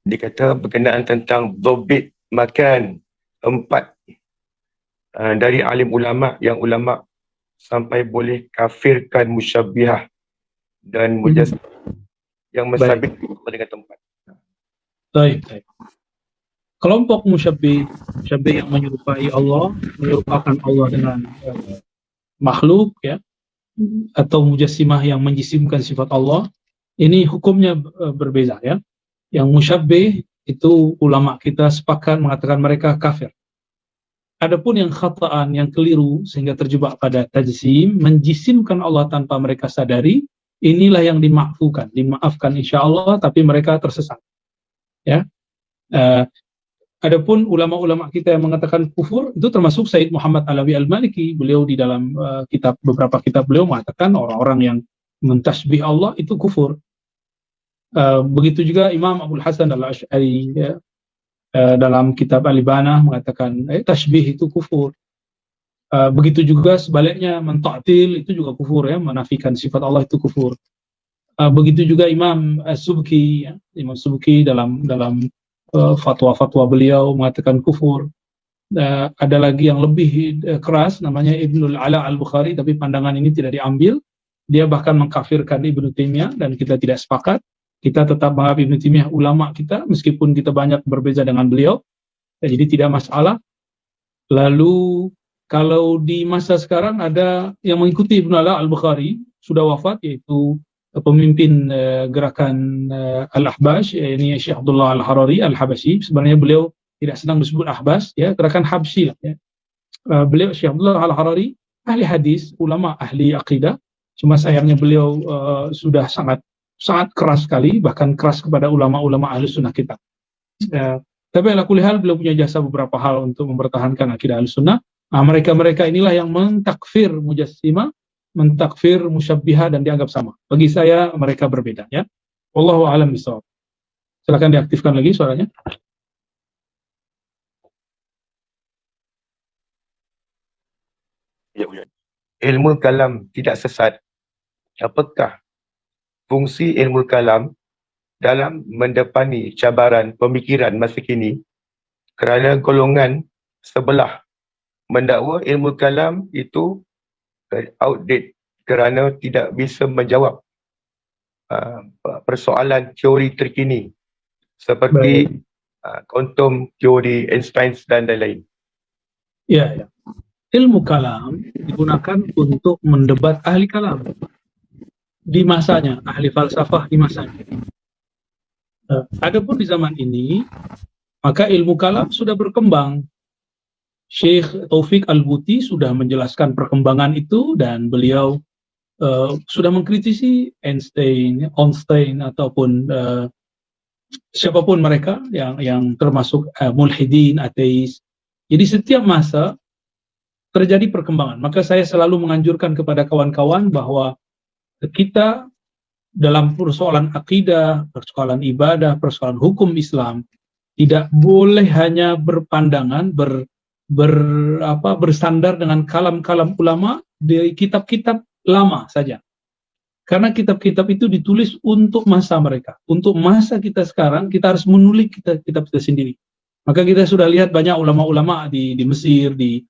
Dia kata berkenaan tentang dobit makan 4 dari alim ulama yang ulama sampai boleh kafirkan musyabbihah dan mujassim yang mensabit dengan tempat. Baik. Kelompok musyabbih yang menyerupai Allah, menyerupakan Allah dengan makhluk ya, atau mujassimah yang menjisimkan sifat Allah, ini hukumnya berbeza ya. Yang musyabbih itu ulama kita sepakat mengatakan mereka kafir. Adapun yang khata'an, yang keliru sehingga terjebak pada tajsim, menjisimkan Allah tanpa mereka sadari, inilah yang dimaafkan insyaallah, tapi mereka tersesat. Ya. Adapun ulama-ulama kita yang mengatakan kufur, itu termasuk Said Muhammad Alawi Al-Maliki. Beliau di dalam beberapa kitab beliau mengatakan orang-orang yang mentasbih Allah itu kufur. Begitu juga Imam Abdul Hasan Al-Asy'ari ya, dalam kitab Al-Ibanah mengatakan tasbih itu kufur. Begitu juga sebaliknya mentaktil itu juga kufur ya, menafikan sifat Allah itu kufur. Begitu juga Imam Subki ya, Imam Subki dalam fatwa-fatwa beliau mengatakan kufur. Ada lagi yang lebih keras namanya Ibnul Ala Al-Bukhari, tapi pandangan ini tidak diambil. Dia bahkan mengkafirkan Ibnu Taimiyah dan kita tidak sepakat. Kita tetap menganggap Ibnu Taimiyah ulama kita meskipun kita banyak berbeza dengan beliau. Jadi tidak masalah. Lalu kalau di masa sekarang ada yang mengikuti Ibnul Ala Al-Bukhari, sudah wafat, yaitu pemimpin gerakan Al-Ahbash, ini Syekh Abdullah Al-Harari Al-Habashi. Sebenarnya beliau tidak senang disebut ahbas, ya, gerakan Habsyi lah, ya. Beliau Syekh Abdullah Al-Harari ahli hadis, ulama ahli akidah, cuma sayangnya beliau sudah sangat keras sekali, bahkan keras kepada ulama-ulama ahli sunnah kita. Tapi ala kulli hal beliau punya jasa beberapa hal untuk mempertahankan akidah ahli sunnah. Nah, mereka-mereka inilah yang mentakfir mujassimah, mentakfir musyabbiha, dan dianggap sama. Bagi saya mereka berbeda, ya. Wallahu a'lam bishawab. Silakan diaktifkan lagi suaranya. Ya, ilmu kalam tidak sesat. Apakah fungsi ilmu kalam dalam mendepani cabaran pemikiran masa kini, kerana golongan sebelah mendakwa ilmu kalam itu outdated kerana tidak bisa menjawab persoalan teori terkini seperti kuantum teori Einstein dan lain-lain. Ya, ya. Ilmu kalam digunakan untuk mendebat ahli kalam di masanya, ahli falsafah di masanya. Adapun di zaman ini, maka ilmu kalam sudah berkembang. Syekh Taufik Al-Buti sudah menjelaskan perkembangan itu, dan beliau sudah mengkritisi Einstein ataupun siapapun mereka yang termasuk mulhidin, ateis. Jadi setiap masa terjadi perkembangan. Maka saya selalu menganjurkan kepada kawan-kawan bahwa kita dalam persoalan akidah, persoalan ibadah, persoalan hukum Islam, tidak boleh hanya berpandangan, bersandar dengan kalam-kalam ulama dari kitab-kitab lama saja. Karena kitab-kitab itu ditulis untuk masa mereka. Untuk masa kita sekarang, kita harus menulis kitab kita sendiri. Maka kita sudah lihat banyak ulama-ulama di Mesir, di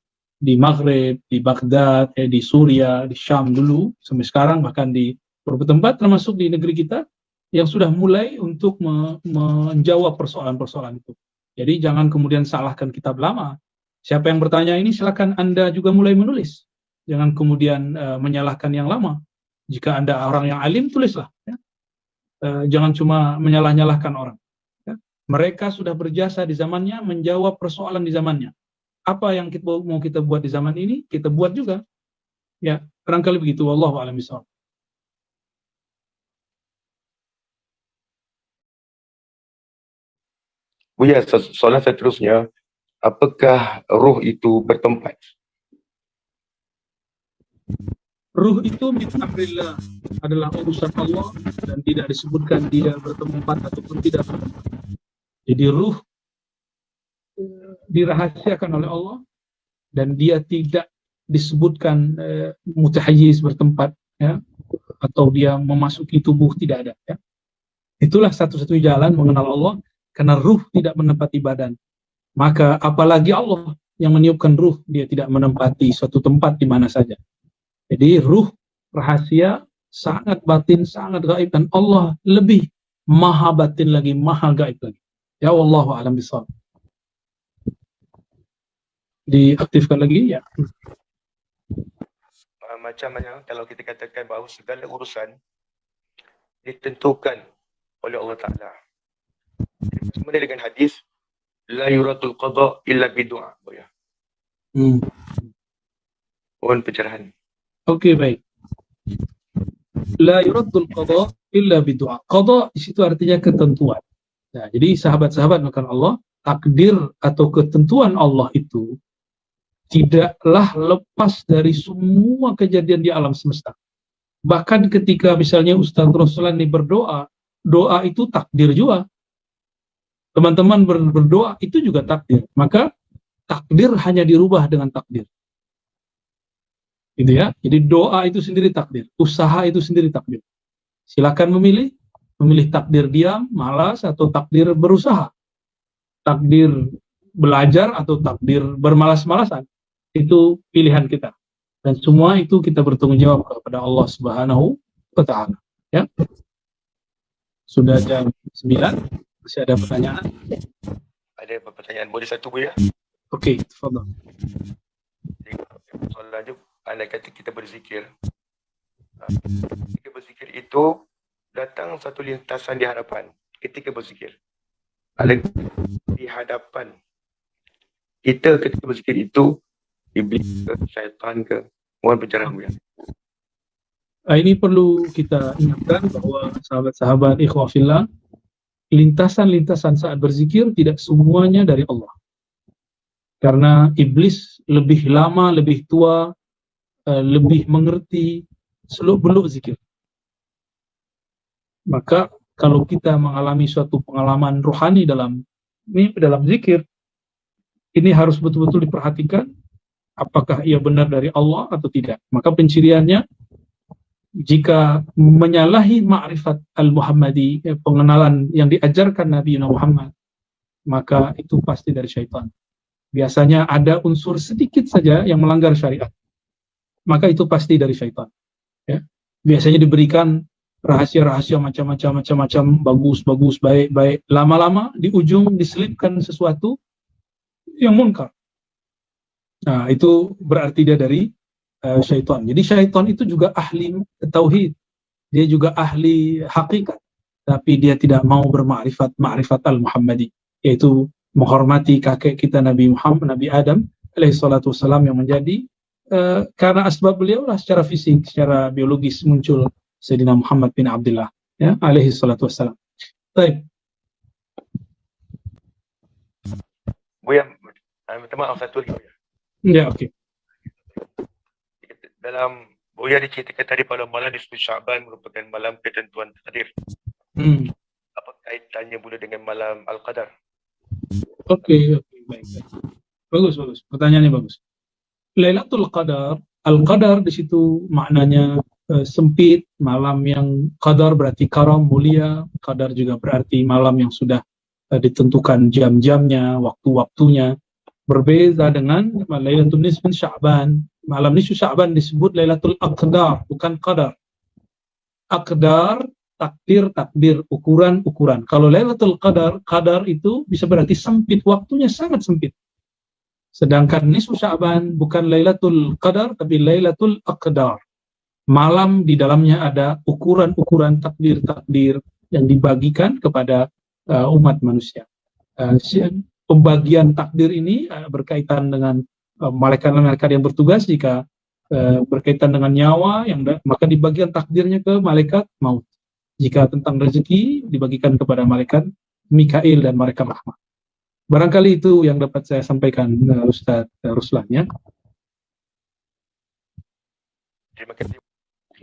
Maghrib, di Baghdad, di Suria, di Syam dulu, sampai sekarang, bahkan di beberapa tempat termasuk di negeri kita, yang sudah mulai untuk menjawab persoalan-persoalan itu. Jadi jangan kemudian salahkan kitab lama. Siapa yang bertanya ini, silakan Anda juga mulai menulis. Jangan kemudian menyalahkan yang lama. Jika Anda orang yang alim, tulislah. Ya. Jangan cuma menyalah-nyalahkan orang. Ya. Mereka sudah berjasa di zamannya, menjawab persoalan di zamannya. Apa yang mau kita buat di zaman ini, kita buat juga. Ya, barangkali begitu. Wallahu a'lam bishawab. Buya, soalan seterusnya, apakah ruh itu bertempat? Ruh itu min amrillah, adalah urusan Allah, dan tidak disebutkan dia bertempat ataupun tidak bertempat. Jadi ruh dirahasiakan oleh Allah, dan dia tidak disebutkan mutahayyiz, bertempat, ya, atau dia memasuki tubuh, tidak ada, ya. Itulah satu-satunya jalan mengenal Allah, karena ruh tidak menempati badan. Maka apalagi Allah yang meniupkan ruh, dia tidak menempati suatu tempat di mana saja. Jadi ruh rahasia, sangat batin, sangat gaib, dan Allah lebih maha batin lagi, maha gaib lagi. Ya, wallahu a'lam bishawab. Diaktifkan lagi, ya. Macam mana kalau kita katakan bahawa segala urusan ditentukan oleh Allah Ta'ala. Sebenarnya dengan hadis, la yuratul qada illa bidu'a. Mohon pencerahan. Oke, baik. La yuratul qada illa bidu'a. Qada di situ artinya ketentuan. Nah, jadi sahabat-sahabat makan Allah, takdir atau ketentuan Allah itu tidaklah lepas dari semua kejadian di alam semesta. Bahkan ketika misalnya Ustaz Ruslan ini berdoa, doa itu takdir juga. Teman-teman berdoa itu juga takdir. Maka takdir hanya dirubah dengan takdir. Gitu ya. Jadi doa itu sendiri takdir, usaha itu sendiri takdir. Silakan memilih takdir diam, malas, atau takdir berusaha. Takdir belajar atau takdir bermalas-malasan. Itu pilihan kita. Dan semua itu kita bertanggung jawab kepada Allah Subhanahu wa Ta'ala. Ya. Sudah jam 9. Masih ada pertanyaan? Ada pertanyaan, boleh satu Bu ya? Okey, tafadhal. Soalan andai kata kita berzikir. Ketika berzikir itu datang satu lintasan di hadapan ketika berzikir. Ada di hadapan kita ketika berzikir itu iblis ke, syaitan ke? Mohon pencerahan Buya. Ini perlu kita ingatkan bahwa sahabat-sahabat ikhwah fillah, lintasan-lintasan saat berzikir tidak semuanya dari Allah. Karena iblis lebih lama, lebih tua, lebih mengerti seluk-beluk zikir. Maka kalau kita mengalami suatu pengalaman rohani dalam zikir, ini harus betul-betul diperhatikan apakah ia benar dari Allah atau tidak. Maka penciriannya, jika menyalahi ma'rifat al-Muhammadi, pengenalan yang diajarkan Nabi Muhammad, maka itu pasti dari syaitan. Biasanya ada unsur sedikit saja yang melanggar syariat, maka itu pasti dari syaitan. Ya. Biasanya diberikan rahasia-rahasia macam-macam, bagus, baik. Lama-lama di ujung diselipkan sesuatu yang munkar. Nah, itu berarti dia dari syaitan. Jadi syaitan itu juga ahli tauhid, dia juga ahli hakikat, tapi dia tidak mau ma'rifat al-Muhammadi, yaitu menghormati kakek kita Nabi Muhammad, Nabi Adam alaihissalatu wassalam, yang menjadi karena asbab beliau lah secara fisik, secara biologis muncul Sayyidina Muhammad bin Abdullah, ya, alaihissalatu wassalam. Baik. Buya, minta maaf satu lagi Buya. Ya, oke. Dalam Buya diceritakan tadi pada malam di 10 Syaban merupakan malam ketentuan takdir. Apa kaitannya pula dengan malam Al-Qadar? Oke, baik. Bagus. Pertanyaannya bagus. Lailatul Qadar, Al-Qadar di situ maknanya sempit, malam yang qadar berarti karam, mulia. Qadar juga berarti malam yang sudah ditentukan jam-jamnya, waktu-waktunya. Berbeda dengan Lailatul Nisfu Sya'ban. Malam nisfu Sya'ban disebut Lailatul Aqdar, bukan Qadar. Aqdar, takdir, ukuran. Kalau Lailatul Qadar itu bisa berarti sempit, waktunya sangat sempit. Sedangkan nisfu Sya'ban bukan Lailatul Qadar, tapi Lailatul Aqdar. Malam di dalamnya ada ukuran-ukuran takdir yang dibagikan kepada umat manusia. Pembagian takdir ini berkaitan dengan malaikat-malaikat yang bertugas. Jika berkaitan dengan nyawa, maka dibagikan takdirnya ke malaikat maut. Jika tentang rezeki, dibagikan kepada malaikat Mikail dan malaikat rahmat. Barangkali itu yang dapat saya sampaikan, Ustaz Ruslan, ya. Terima kasih.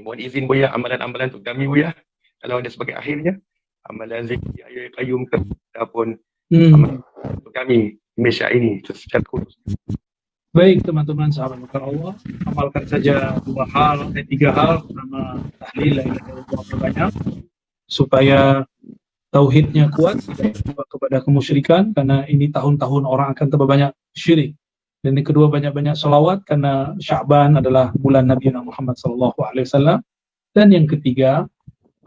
Mohon izin Buya, amalan-amalan untuk kami Buya, kalau ada sebagai akhirnya, amalan zikir Hayyul Qayyum ke ataupun amalan untuk kami Malaysia ini secara khusus. Baik teman-teman sahabat Allah, amalkan saja 3 hal. Pertama, tahlil la ilaha illallah perbanyak supaya tauhidnya kuat, tidak terjebak kepada kemusyrikan, karena ini tahun-tahun orang akan tambah banyak syirik. Dan yang kedua, banyak-banyak salawat karena Sya'ban adalah bulan Nabi Muhammad SAW. Dan yang ketiga,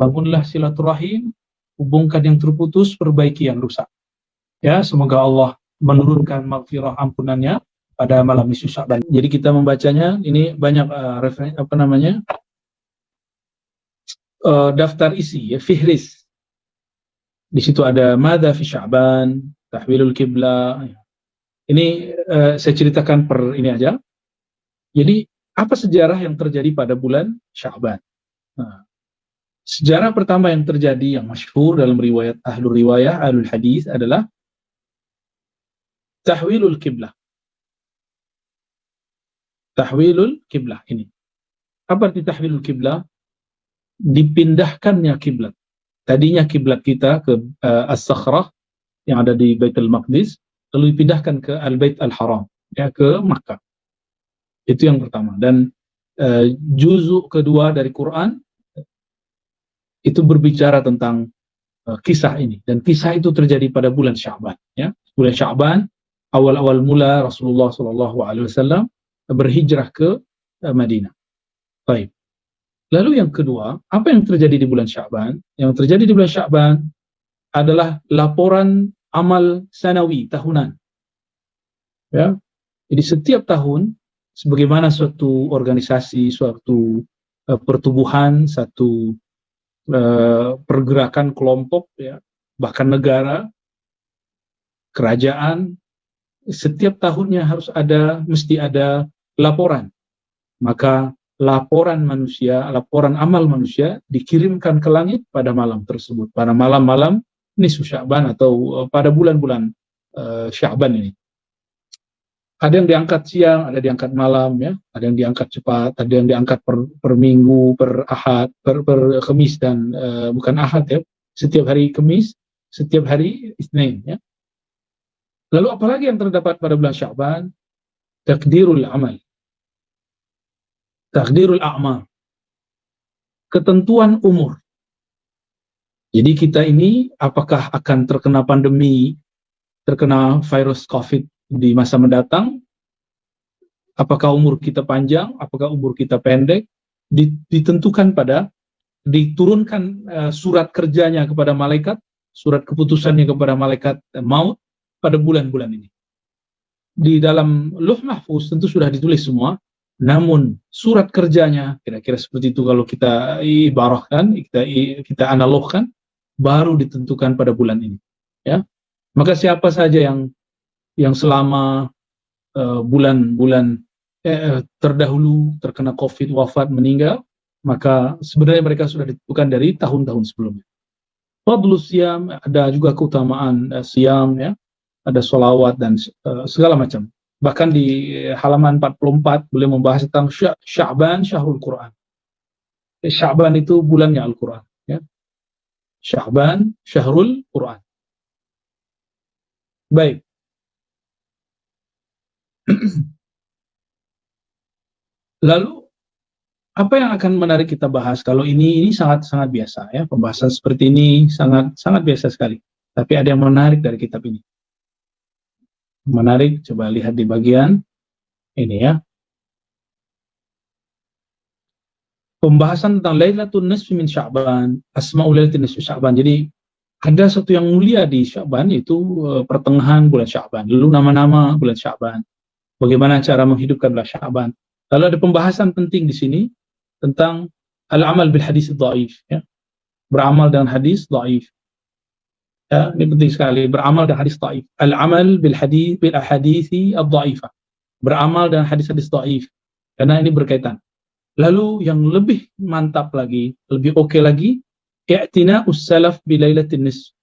bangunlah silaturahim, hubungkan yang terputus, perbaiki yang rusak. Ya, semoga Allah menurunkan maghfirah ampunannya pada malam nisfu Sya'ban. Jadi kita membacanya, ini banyak daftar isi, ya, fihris. Di situ ada madza fi Sya'ban, tahwilul qiblah. Ini saya ceritakan per ini aja. Jadi apa sejarah yang terjadi pada bulan Sya'ban? Nah, sejarah pertama yang terjadi yang masyhur dalam riwayat ahlul hadis adalah tahwilul qiblah. Tahwilul qiblah ini. Apa arti tahwilul qiblah? Dipindahkannya kiblat. Tadinya kiblat kita ke As-Sakhrah yang ada di Baitul Maqdis, lalu dipindahkan ke Al-Bait Al-Haram, ya, ke Makkah. Itu yang pertama. Dan juzuk kedua dari Quran itu berbicara tentang kisah ini. Dan kisah itu terjadi pada bulan Sya'ban, ya. Bulan Sya'ban, awal-awal mula Rasulullah SAW berhijrah ke Madinah. Baik. Lalu yang kedua, apa yang terjadi di bulan Sya'ban? Yang terjadi di bulan Sya'ban adalah laporan amal sanawi, tahunan. Ya. Jadi setiap tahun, sebagaimana suatu organisasi, suatu pertubuhan, satu pergerakan kelompok, ya, bahkan negara, kerajaan, setiap tahunnya mesti ada laporan. Maka laporan amal manusia dikirimkan ke langit pada malam tersebut, pada malam-malam nisfu Sya'ban atau pada bulan-bulan Sya'ban ini. Ada yang diangkat siang, ada diangkat malam, ya. Ada yang diangkat cepat, ada yang diangkat per minggu, per ahad, per Kamis dan bukan ahad, ya. Setiap hari Kamis, setiap hari Isnin, ya. Lalu apalagi yang terdapat pada bulan Sya'ban? Takdirul amal. Takdirul a'mal. Ketentuan umur. Jadi kita ini apakah akan terkena pandemi, terkena virus COVID di masa mendatang, apakah umur kita panjang, apakah umur kita pendek, ditentukan diturunkan surat kerjanya kepada malaikat, surat keputusannya kepada malaikat maut pada bulan-bulan ini. Di dalam Lauh Mahfuz tentu sudah ditulis semua, namun surat kerjanya kira-kira seperti itu kalau kita ibarahkan, kita analogkan, baru ditentukan pada bulan ini, ya. Maka siapa saja yang selama bulan-bulan terdahulu terkena COVID, wafat, meninggal, maka sebenarnya mereka sudah ditentukan dari tahun-tahun sebelumnya. Fadlus siyam, ada juga keutamaan siyam, ya, ada sholawat dan segala macam. Bahkan di halaman 44 beliau membahas tentang Sya'ban syahrul Quran. Sya'ban itu bulannya Al-Quran, ya. Sya'ban syahrul Quran. Baik. Lalu apa yang akan menarik kita bahas? Kalau ini sangat biasa, ya, pembahasan seperti ini sangat biasa sekali. Tapi ada yang menarik dari kitab ini. Menarik, coba lihat di bagian ini, ya. Pembahasan tentang Lailatul Nisfi min Sya'ban, Asma'ul Lailatul Nisfi Sya'ban. Jadi ada satu yang mulia di Sya'ban, itu pertengahan bulan Sya'ban. Lalu nama-nama bulan Sya'ban. Bagaimana cara menghidupkan bulan Sya'ban. Lalu ada pembahasan penting di sini tentang al-amal bil hadis dhaif, ya. Beramal dengan hadis dhaif. Ya, ini penting sekali, beramal dengan hadis dhaif. Al-amal bil ahadithi ad-dhaifah. Beramal dengan hadis-hadis dhaif. Karena ini berkaitan. Lalu yang lebih mantap lagi, lebih oke lagi, i'tina'us salaf bi lailatin nisf.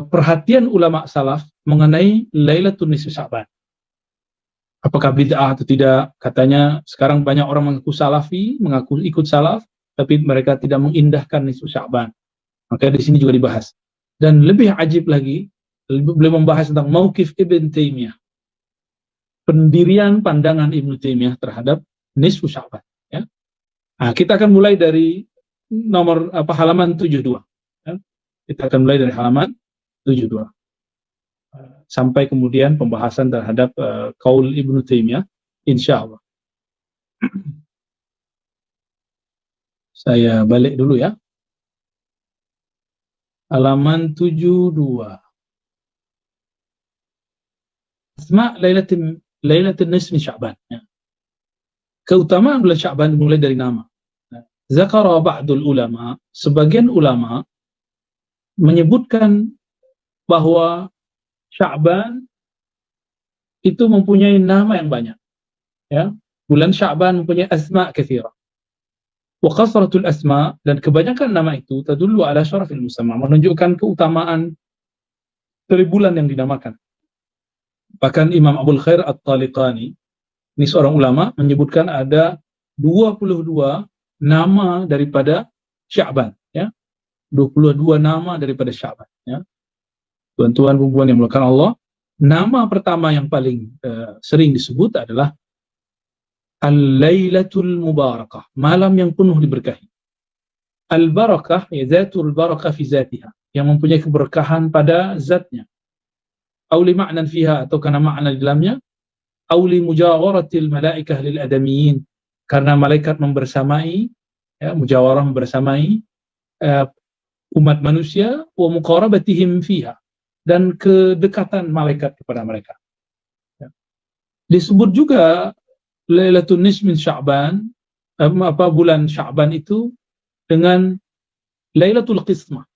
Perhatian ulama salaf mengenai Lailatul Nisfi Sya'ban. Apakah bid'ah atau tidak? Katanya sekarang banyak orang mengaku salafi, mengaku ikut salaf, tapi mereka tidak mengindahkan Nisfu Sya'ban. Maka di sini juga dibahas. Dan lebih ajib lagi, beliau membahas tentang mauqif Ibn Taimiyah. Pendirian pandangan Ibn Taimiyah terhadap Nisfu Sya'ban, ya. Nah, kita akan mulai dari halaman 72. Ya. Kita akan mulai dari halaman 72. Sampai kemudian pembahasan terhadap qaul Ibnu Taimiyah, insyaallah. Saya balik dulu, ya. Halaman 72. Asma Lailatul Nisfi Sya'ban, ya. Keutamaan bulan Sya'ban mulai dari nama. Zakara ba'dul ulama, sebagian ulama menyebutkan bahwa Sya'ban itu mempunyai nama yang banyak, ya. Bulan Sya'ban mempunyai asma' katsira. Wa kasratul asma', dan kebanyakan nama itu tadullu ala syarafil musamma, menunjukkan keutamaan dari bulan yang dinamakan. Bahkan Imam Abul Khair At-Taliqani, ini seorang ulama, menyebutkan ada 22 nama daripada Sya'ban, ya. 22 nama daripada Sya'ban, ya. Tuan-tuan perempuan yang dimuliakan Allah, nama pertama yang paling sering disebut adalah Al-Lailatul Mubarakah, malam yang penuh diberkahi. Al-Barakah, ya, zatul barakah fi zatiha, yang mempunyai keberkahan pada zatnya. Auli ma'nan fiha, atau karena makna di dalamnya. Auli mujawaratil malaikah lil adamiyin, karena malaikat membersamai, ya, mujawarah membersamai umat manusia, wa muqarabatihim fiha, dan kedekatan malaikat kepada mereka. Ya. Disebut juga Lailatul Nisfi min Sya'ban, bulan Sya'ban itu dengan Lailatul Qismah.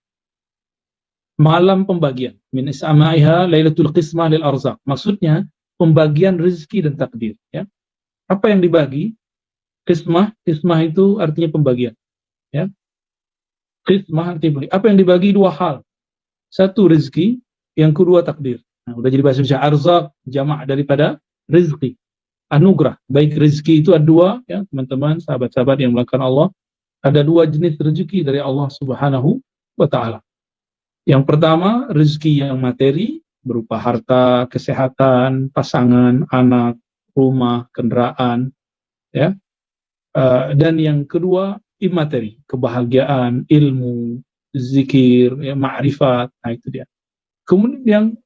malam pembagian. Min is'amaiha lailatul qismah lil arzaq. Maksudnya pembagian rezeki dan takdir, ya. Apa yang dibagi? Qismah itu artinya pembagian, ya. Qismah artinya pembagian. Apa yang dibagi? Dua hal. Satu rezeki, yang kedua takdir. Nah, udah jadi bahasa Indonesia. Arzaq jamak daripada rezeki, anugerah. Baik rezeki itu ada dua, ya teman-teman, sahabat-sahabat yang melakukan Allah. Ada dua jenis rezeki dari Allah Subhanahu wa Ta'ala. Yang pertama, rezeki yang materi, berupa harta, kesehatan, pasangan, anak, rumah, kendaraan, ya. Dan yang kedua, imateri, kebahagiaan, ilmu, zikir, ya, ma'rifat. Nah, itu dia. Kemudian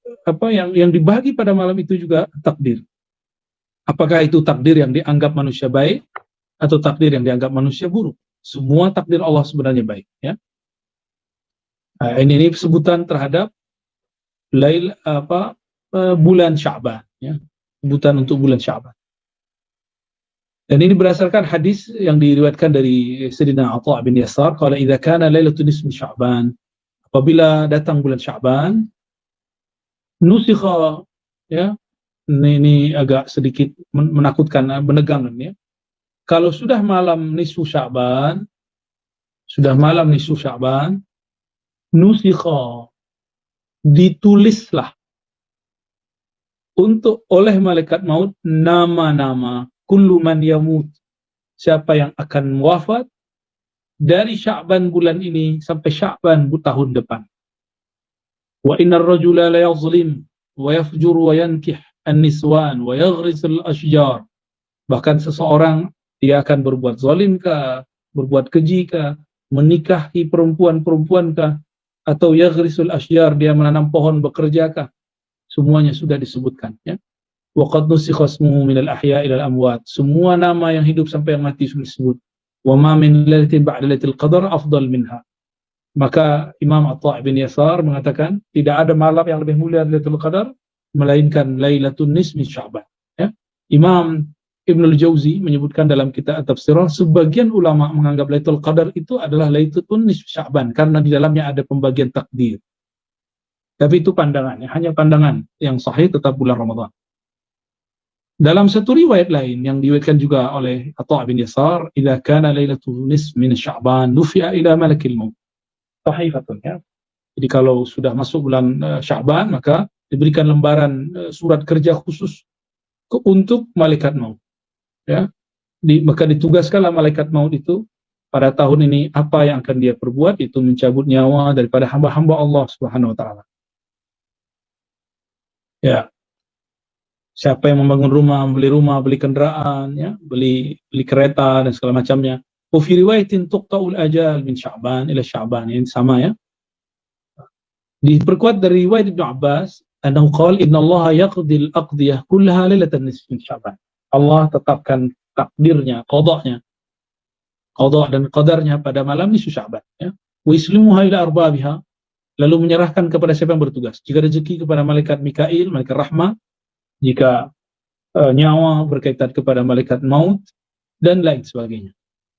yang dibagi pada malam itu juga takdir. Apakah itu takdir yang dianggap manusia baik atau takdir yang dianggap manusia buruk? Semua takdir Allah sebenarnya baik, ya. Nah, ini sebutan terhadap bulan Sya'ban, ya. Sebutan untuk bulan Sya'ban. Dan ini berdasarkan hadis yang diriwayatkan dari Sayyidina Atha bin Yasar, qala idza kana lailatul nisfi Sya'ban, apabila datang bulan Sya'ban, nusikha, ya. Ini agak sedikit menakutkan, menegangkan, ya. Kalau sudah malam nisfu Sya'ban, nusikha, ditulislah oleh malaikat maut nama-nama kullu man yamut, siapa yang akan wafat dari Sya'ban bulan ini sampai Sya'ban tahun depan. Wa innar rajula la yazlim wa yafjur wa yankih an-niswan wa yaghris al-ashjar. Bahkan seseorang dia akan berbuat zalim kah, berbuat keji kah, menikahi perempuan-perempuan kah, atau yaghrisul ashjar, dia menanam pohon, bekerjakah, semuanya sudah disebutkan, ya. Wa qad nusikha ismuhu minal ahya ilal amwat, semua nama yang hidup sampai yang mati sudah disebut. Wa ma min lailatin ba'da lailatul qadar afdal minha. Maka Imam Atha bin Yasar mengatakan tidak ada malam yang lebih mulia dari Lailatul Qadar melainkan Lailatul Nisfi Sya'ban, ya. Imam Ibnul Jauzi menyebutkan dalam kitab At-Tafsirah, sebagian ulama menganggap Lailatul Qadar itu adalah Lailatul Nisfi Sya'ban karena di dalamnya ada pembagian takdir. Tapi itu pandangannya, hanya pandangan yang sahih tetap bulan Ramadan. Dalam satu riwayat lain yang diriwayatkan juga oleh Atha bin Yasar, idza kana Lailatul Nisfi min Sya'ban nufi'a ila malakil maut. Sahihatun, ya. Jadi kalau sudah masuk bulan Sya'ban, maka diberikan lembaran surat kerja khusus untuk malaikat maut, ya. Maka ditugaskanlah malaikat maut itu pada tahun ini, apa yang akan dia perbuat, itu mencabut nyawa daripada hamba-hamba Allah Subhanahu wa Ta'ala, ya. Siapa yang membangun rumah, beli kendaraan, ya, beli kereta dan segala macamnya. Wa fi riwayatin tuqta'ul ajal min Sya'ban ila Sya'ban, ini sama, ya. Diperkuat dari riwayat Ibnu Abbas, annahu qala inna Allah yaqdil aqdiyah kullaha lailatan nisfi Sya'ban. Allah tetapkan takdirnya, qadanya, qada dan qadarnya pada malam nisfu Sya'ban, ya. Wa yuslimuha ila arbabiha, lalu menyerahkan kepada siapa yang bertugas. Jika rezeki kepada malaikat Mikail, malaikat rahmah, jika nyawa berkaitan kepada malaikat maut dan lain sebagainya.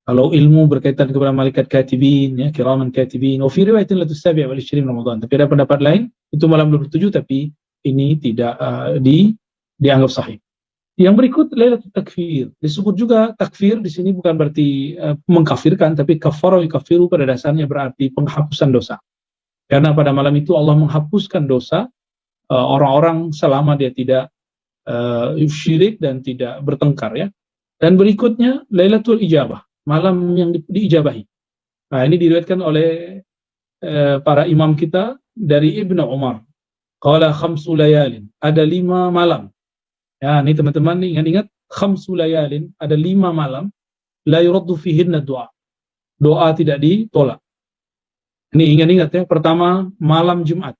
Kalau ilmu berkaitan kepada malaikat katibin, ya, kiraman katibin. Wa fi riwayatin la tusabi' wal 20 Ramadan. Tapi ada pendapat lain, itu malam 27, tapi ini tidak dianggap sahih. Yang berikut Lailatul Takfir. Disebut juga takfir di sini bukan berarti mengkafirkan, tapi kafara yukaffiru pada dasarnya berarti penghapusan dosa. Karena pada malam itu Allah menghapuskan dosa orang-orang selama dia tidak syirik dan tidak bertengkar, ya. Dan berikutnya Lailatul Ijabah, malam yang diijabahi. Nah, ini diriwayatkan oleh para imam kita dari Ibnu Umar. Qala khamsu layalin, ada 5 malam. Ya, ini teman-teman ingat khamsu layalin, ada 5 malam, la yuraddu fihinna doa. Doa tidak ditolak. Ini ingat-ingat, ya. Pertama, malam Jumat.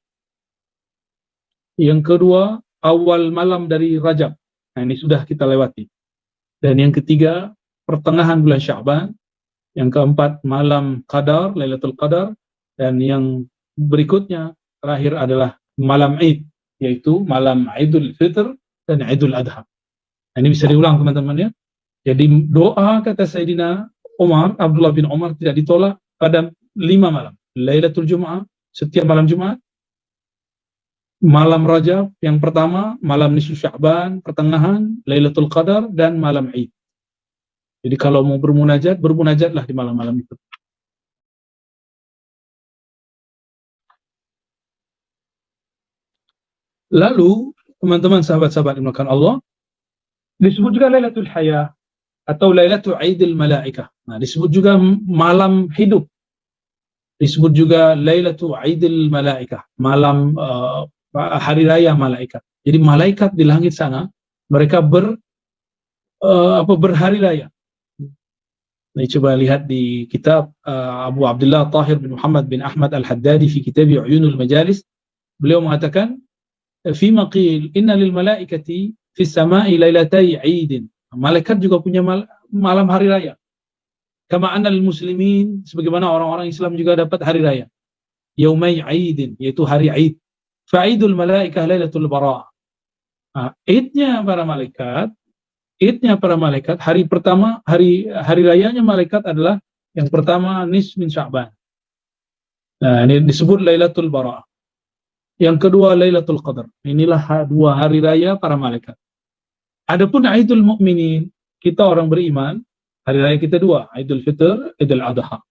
Yang kedua, awal malam dari Rajab. Nah, ini sudah kita lewati. Dan yang ketiga, pertengahan bulan Sya'ban. Yang keempat, malam Qadar, Lailatul Qadar. Dan yang berikutnya, terakhir adalah malam Id, yaitu malam Idul Fitr dan Idul Adha. Nah, ini bisa diulang, teman-teman, ya. Jadi doa kata Sayyidina Umar, Abdullah bin Umar, tidak ditolak pada 5 malam. Lailatul Jum'ah, setiap malam Jumat, Malam Rajab yang pertama, malam nisfu Sya'ban, pertengahan, Lailatul Qadar, dan malam Id. Jadi kalau mau bermunajat, bermunajatlah di malam-malam itu. Lalu, teman-teman sahabat-sahabat yang dimuliakan Allah, disebut juga Lailatul Haya atau Lailatul Aidil Malaikah. Nah, disebut juga malam hidup. Disebut juga Lailatul Aidil Malaikah, malam hari raya malaikat. Jadi malaikat di langit sana mereka berhari raya. Nah, coba lihat di kitab Abu Abdullah Tahir bin Muhammad bin Ahmad Al-Haddadi fi kitab Uyunul Majalis, beliau mengatakan fi maqil inna lil malaikati fi samai lailatai aidin. Malaikat juga punya malam hari raya. Kama anna lil muslimin, sebagaimana orang-orang Islam juga dapat hari raya. Yaumai aidin, yaitu hari Aid. Fa'idul malaikah lailatul bara'. Nah, Idnya para malaikat, hari pertama, hari rayanya malaikat adalah yang pertama nis min Sya'ban. Nah, ini disebut Lailatul Bara'. Yang kedua Lailatul Qadar. Inilah dua hari raya para malaikat. Adapun Aidul Mukminin, kita orang beriman, hari raya kita dua, Aidul Fitr, Aidul Adha.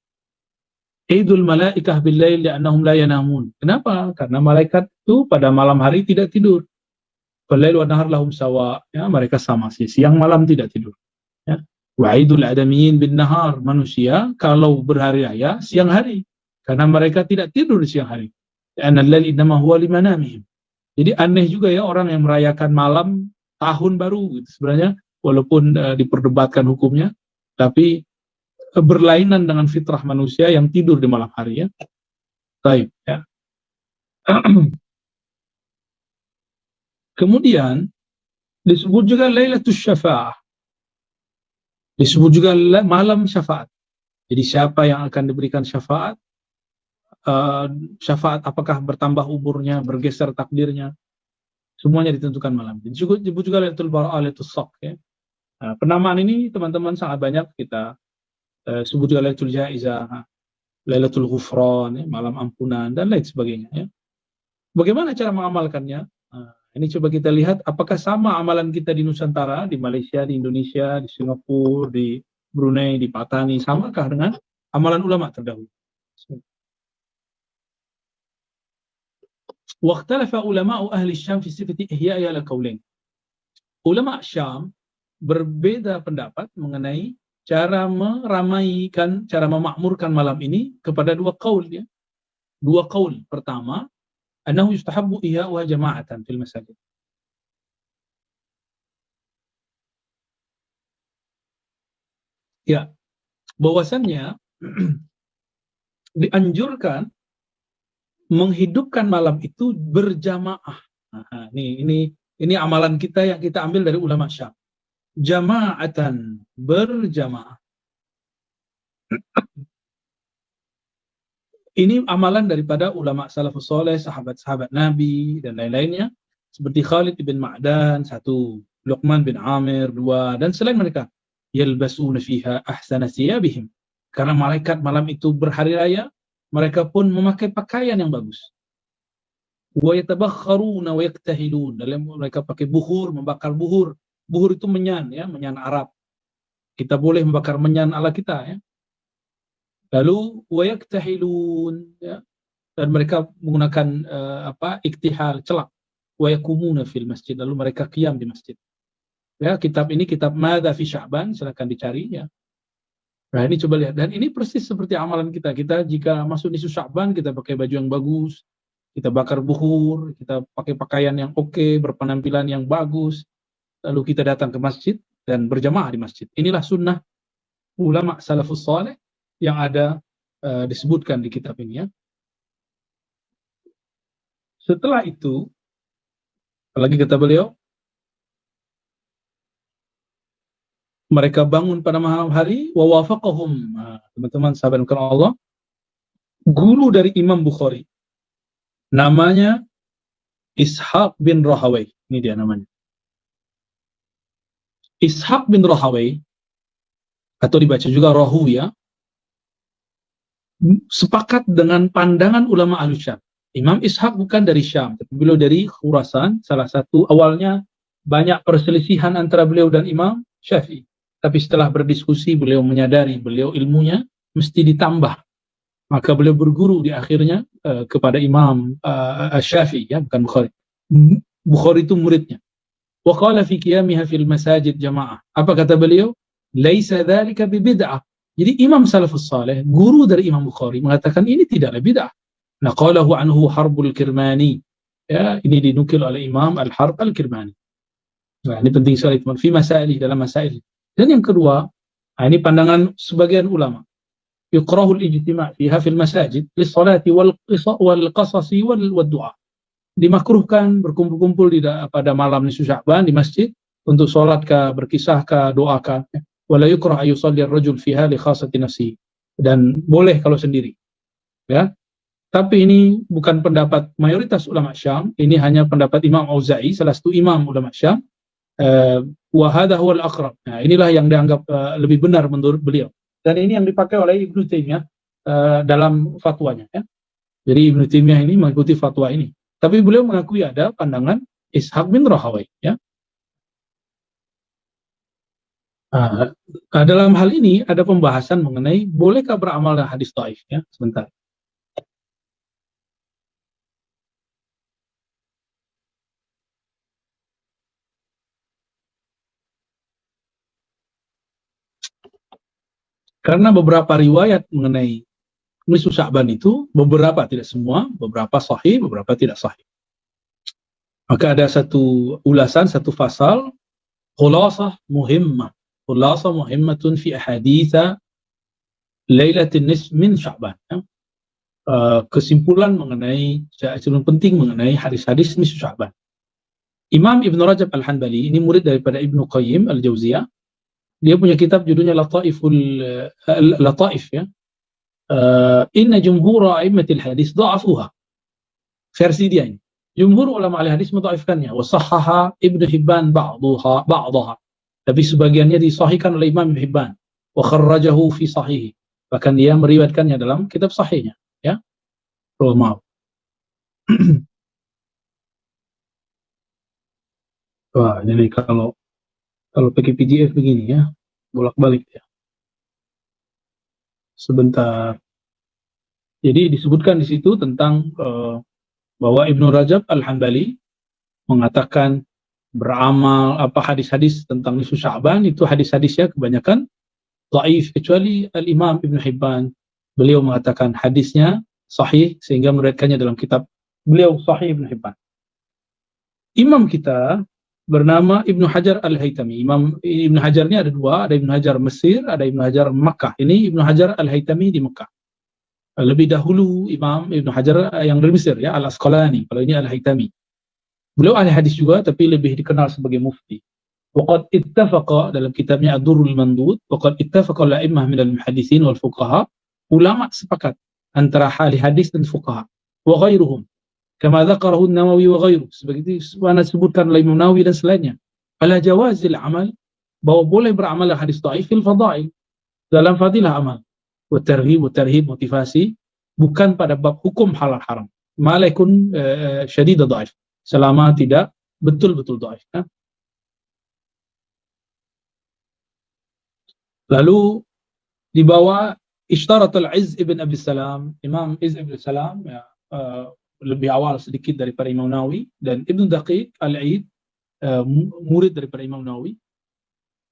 Idul malaikah bil-lail li'annahum la yanamun. Kenapa? Karena malaikat itu pada malam hari tidak tidur. Fal-lail wa nahar lahum sawa. Ya, mereka sama sih, siang malam tidak tidur. Ya. Wa idul adamiyin bin nahar, manusia kalau berhari raya siang hari. Karena mereka tidak tidur di siang hari. Li'anna al-lail innama huwa limanamihim. Jadi aneh juga ya orang yang merayakan malam tahun baru gitu. Sebenarnya walaupun diperdebatkan hukumnya, tapi berlainan dengan fitrah manusia yang tidur di malam hari ya. Baik ya. Kemudian disebut juga Lailatul Syafa'ah. Disebut juga malam syafaat. Jadi siapa yang akan diberikan syafaat? Syafaat apakah bertambah umurnya, bergeser takdirnya? Semuanya ditentukan malam. Disebut juga Lailatul Bara'ah, Lailatul Shaq ya. Nah, penamaan ini teman-teman sangat banyak kita sebut juga Lailatul Jaizah, Lailatul Ghufran, ya, malam ampunan dan lain sebagainya ya. Bagaimana cara mengamalkannya? Ini coba kita lihat apakah sama amalan kita di Nusantara, di Malaysia, di Indonesia, di Singapura, di Brunei, di Patani, samakah dengan amalan ulama terdahulu? Waqtalafa ulama'u ahli Syam fi sifati ihya'i ala qaulain. Ulama Syam berbeda pendapat mengenai cara meramaikan, cara memakmurkan malam ini kepada dua qaul ya. Dua qaul. Pertama, annahu yustahabbu ihya'uha jama'atan fil masajid. Ya, bahwasannya dianjurkan menghidupkan malam itu berjamaah. Nah, ini amalan kita yang kita ambil dari ulama Syam. Jama'atan, berjamaah. Ini amalan daripada ulama salafus saleh, sahabat-sahabat Nabi dan lain-lainnya, seperti Khalid bin Ma'dan satu, Luqman bin Amir dua, dan selain mereka. Yalbasuna fiha ahsana thiyabihim. Karena malaikat malam itu berhari raya, mereka pun memakai pakaian yang bagus. Wa yatabakharuna wa yaktahilun. Dalam mereka pakai buhur, membakar buhur. Buhur itu menyan ya, menyan Arab. Kita boleh membakar menyan ala kita ya. Lalu wa yaktahilun ya. Dan mereka menggunakan iktihal, celak. Wa yakumuna fil masjid. Lalu mereka qiyam di masjid. Ya, kitab ini kitab Madza fi Sya'ban, silakan dicari ya. Nah, ini coba lihat, dan ini persis seperti amalan kita. Kita jika masuk di Sya'ban, kita pakai baju yang bagus, kita bakar buhur, kita pakai pakaian yang oke, berpenampilan yang bagus, lalu kita datang ke masjid dan berjamaah di masjid. Inilah sunnah ulama salafus saleh yang ada disebutkan di kitab ini ya. Setelah itu, apalagi kata beliau, mereka bangun pada malam hari, wa wafaqahum. Teman-teman sahabat Allah, guru dari Imam Bukhari, namanya Ishaq bin Rahawai. Ini dia namanya. Ishaq bin Rahawai, atau dibaca juga Rahu ya, sepakat dengan pandangan ulama Ahlussyam. Imam Ishaq bukan dari Syam, tapi beliau dari Khurasan, salah satu awalnya banyak perselisihan antara beliau dan Imam Syafi'i. Tapi setelah berdiskusi beliau menyadari beliau ilmunya mesti ditambah. Maka beliau berguru di akhirnya kepada Imam Syafi'i, ya, bukan Bukhari. Bukhari itu muridnya. Wa qala fi qiyamiha fil masajid jamaah. Apa kata beliau? Laisa dzalika bibid'ah. Jadi Imam Salafus Saleh, guru dari Imam Bukhari, mengatakan ini tidaklah bid'ah. Naqalahu anhu Harbul Kirmani. Ya, ini dinukil oleh Imam Al-Harb Al-Kirmani. Nah, ini penting sekali teman. Fi masailih, dalam masail. Dan yang kedua, ini pandangan sebagian ulama. Yukrahul ijtima' fiha fil masajid lis-salati wal qasasi wal du'a. Dimakruhkan berkumpul-kumpul pada malam nisfu Sya'ban di masjid untuk salat kah, berkisah kah, doa kah. Wala yukrah ayusalli ar-rajul fiha li khassati nafsi. Dan boleh kalau sendiri. Ya. Tapi ini bukan pendapat mayoritas ulama Syam, ini hanya pendapat Imam Auza'i, salah satu imam ulama Syam. Wa hadha huwal aqrab. Nah, inilah yang dianggap lebih benar menurut beliau. Dan ini yang dipakai oleh Ibnu Taimiyah dalam fatwanya, ya. Jadi Ibnu Taimiyah ini mengikuti fatwa ini. Tapi beliau mengakui ada pandangan Ishaq bin Rahawai, ya. Dalam hal ini ada pembahasan mengenai bolehkah beramal dengan hadis dhaif, ya. Sebentar. Karena beberapa riwayat mengenai nisfu Sya'ban itu, beberapa, tidak semua, beberapa sahih, beberapa tidak sahih. Maka ada satu ulasan, satu fasal, khulasah muhimmah. Khulasah muhimmatun fi ahaditha lailatin nisf min Sya'ban. Ya. Kesimpulan mengenai, kesimpulan penting mengenai hadis-hadis nisfu Sya'ban. Imam Ibn Rajab Al-Hanbali, ini murid daripada Ibnu Qayyim Al-Jauziyah. Dia punya kitab judulnya Lataif, ya. Inna jumhur a'immatil hadis dha'afuha. Versi dia ini. Jumhur ulama ahli hadis mendhaifkannya. Wa sahhaha Ibnu Hibban ba'daha. Tapi sebagiannya disahihkan oleh Imam Ibnu Hibban. Wa kharrajahu fi sahihi. Bahkan dia meriwayatkannya dalam kitab sahihnya, ya. Oh, maaf. Wah, jadi kalau pakai PDF begini, ya, bolak-balik, ya. Sebentar. Jadi disebutkan di situ tentang bahwa Ibnu Rajab Al-Hanbali mengatakan beramal hadis-hadis tentang nisfu Sya'ban itu hadis-hadisnya kebanyakan dhaif, kecuali Al-Imam Ibnu Hibban. Beliau mengatakan hadisnya sahih sehingga meriwayatkannya dalam kitab beliau Sahih Ibnu Hibban. Imam kita bernama Ibnu Hajar Al-Haytami. Imam Ibnu Hajar ini ada dua, ada Ibnu Hajar Mesir, ada Ibnu Hajar Makkah. Ini Ibnu Hajar Al-Haytami di Makkah. Lebih dahulu Imam Ibnu Hajar yang dari Mesir, ya, Al-Asqalani. Kalau ini Al-Haytami. Beliau ahli hadis juga, tapi lebih dikenal sebagai mufti. Waqad ittafaqa dalam kitabnya Ad-Durrul Mandud, waqad ittafaqa al-a'immah minal muhaditsin wal fuqaha, ulama sepakat antara ahli hadis dan fuqaha wa ghairuhum. Kama dzakarahu An-Nawawi wa ghairuh, seperti mana disebutkan oleh Imam Nawawi dan selainnya. Ala jawazil amal, bahwa boleh beramal hadis dhaif fil fadail, dalam fadilah amal. Wa tarhib, motivasi, bukan pada bab hukum halal haram. Malaikun syadid dhaif, selama tidak betul-betul dhaif, ya. Lalu di bawah Ishtaratul Izz ibn Abi Salam, Imam Izz ibn Salam, ya, lebih awal sedikit daripada Imam Nawawi, dan Ibnu Daqiq Al-Aid, murid daripada Imam Nawawi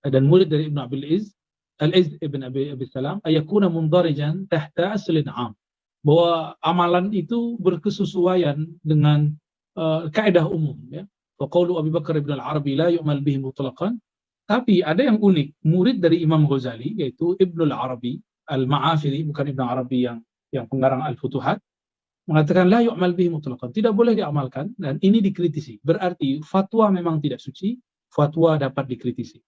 dan murid dari Ibnu Abil Izz, Al-Izz ibn Abi Salam, ayakuna mundarijan tahta aslin 'am, bahwa amalan itu berkesesuaian dengan kaidah umum, ya. Wa qaulu Abu Bakar ibn Al-Arabi la yu'mal bihi mutlaqan. Tapi ada yang unik, murid dari Imam Ghazali yaitu Ibnu Al-Arabi Al-Ma'afiri, bukan Ibnu Arabi yang pengarang Al-Futuhat, mengatakan la yu'mal bihi mutlaqan, tidak boleh diamalkan, dan ini dikritisi. Berarti fatwa memang tidak suci, fatwa dapat dikritisi.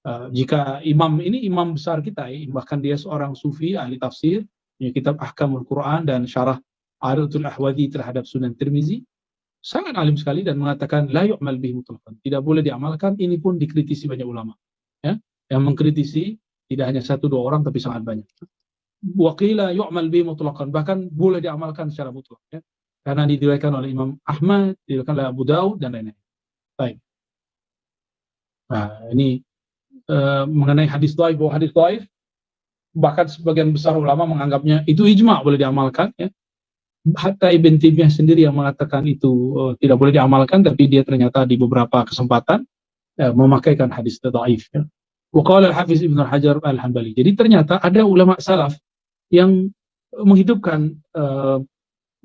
Jika imam ini imam besar kita, bahkan dia seorang sufi ahli tafsir, punya kitab Ahkamul Quran dan syarah Arutul Ahwazi terhadap Sunan Tirmizi, sangat alim sekali, dan mengatakan la yu'mal bihi mutlaqan, tidak boleh diamalkan. Ini pun dikritisi banyak ulama, ya. Yang mengkritisi tidak hanya satu dua orang, tapi sangat banyak. Wa qila yu'mal bihi mutlaqan, bahkan boleh diamalkan secara mutlak, ya. karena diriwayatkan oleh Imam Ahmad, diriwayatkan oleh Abu Daud dan lain-lain. Baik. Nah, ini mengenai hadis dhaif, bahwa hadis dhaif bahkan sebagian besar ulama menganggapnya itu ijma, boleh diamalkan, ya. Hatta Ibn Taimiyah sendiri yang mengatakan itu tidak boleh diamalkan, tapi dia ternyata di beberapa kesempatan memakaikan hadis dhaif, ya. Waqala al-Hafiz Ibnu Hajar al-Hambali. Jadi ternyata ada ulama salaf yang menghidupkan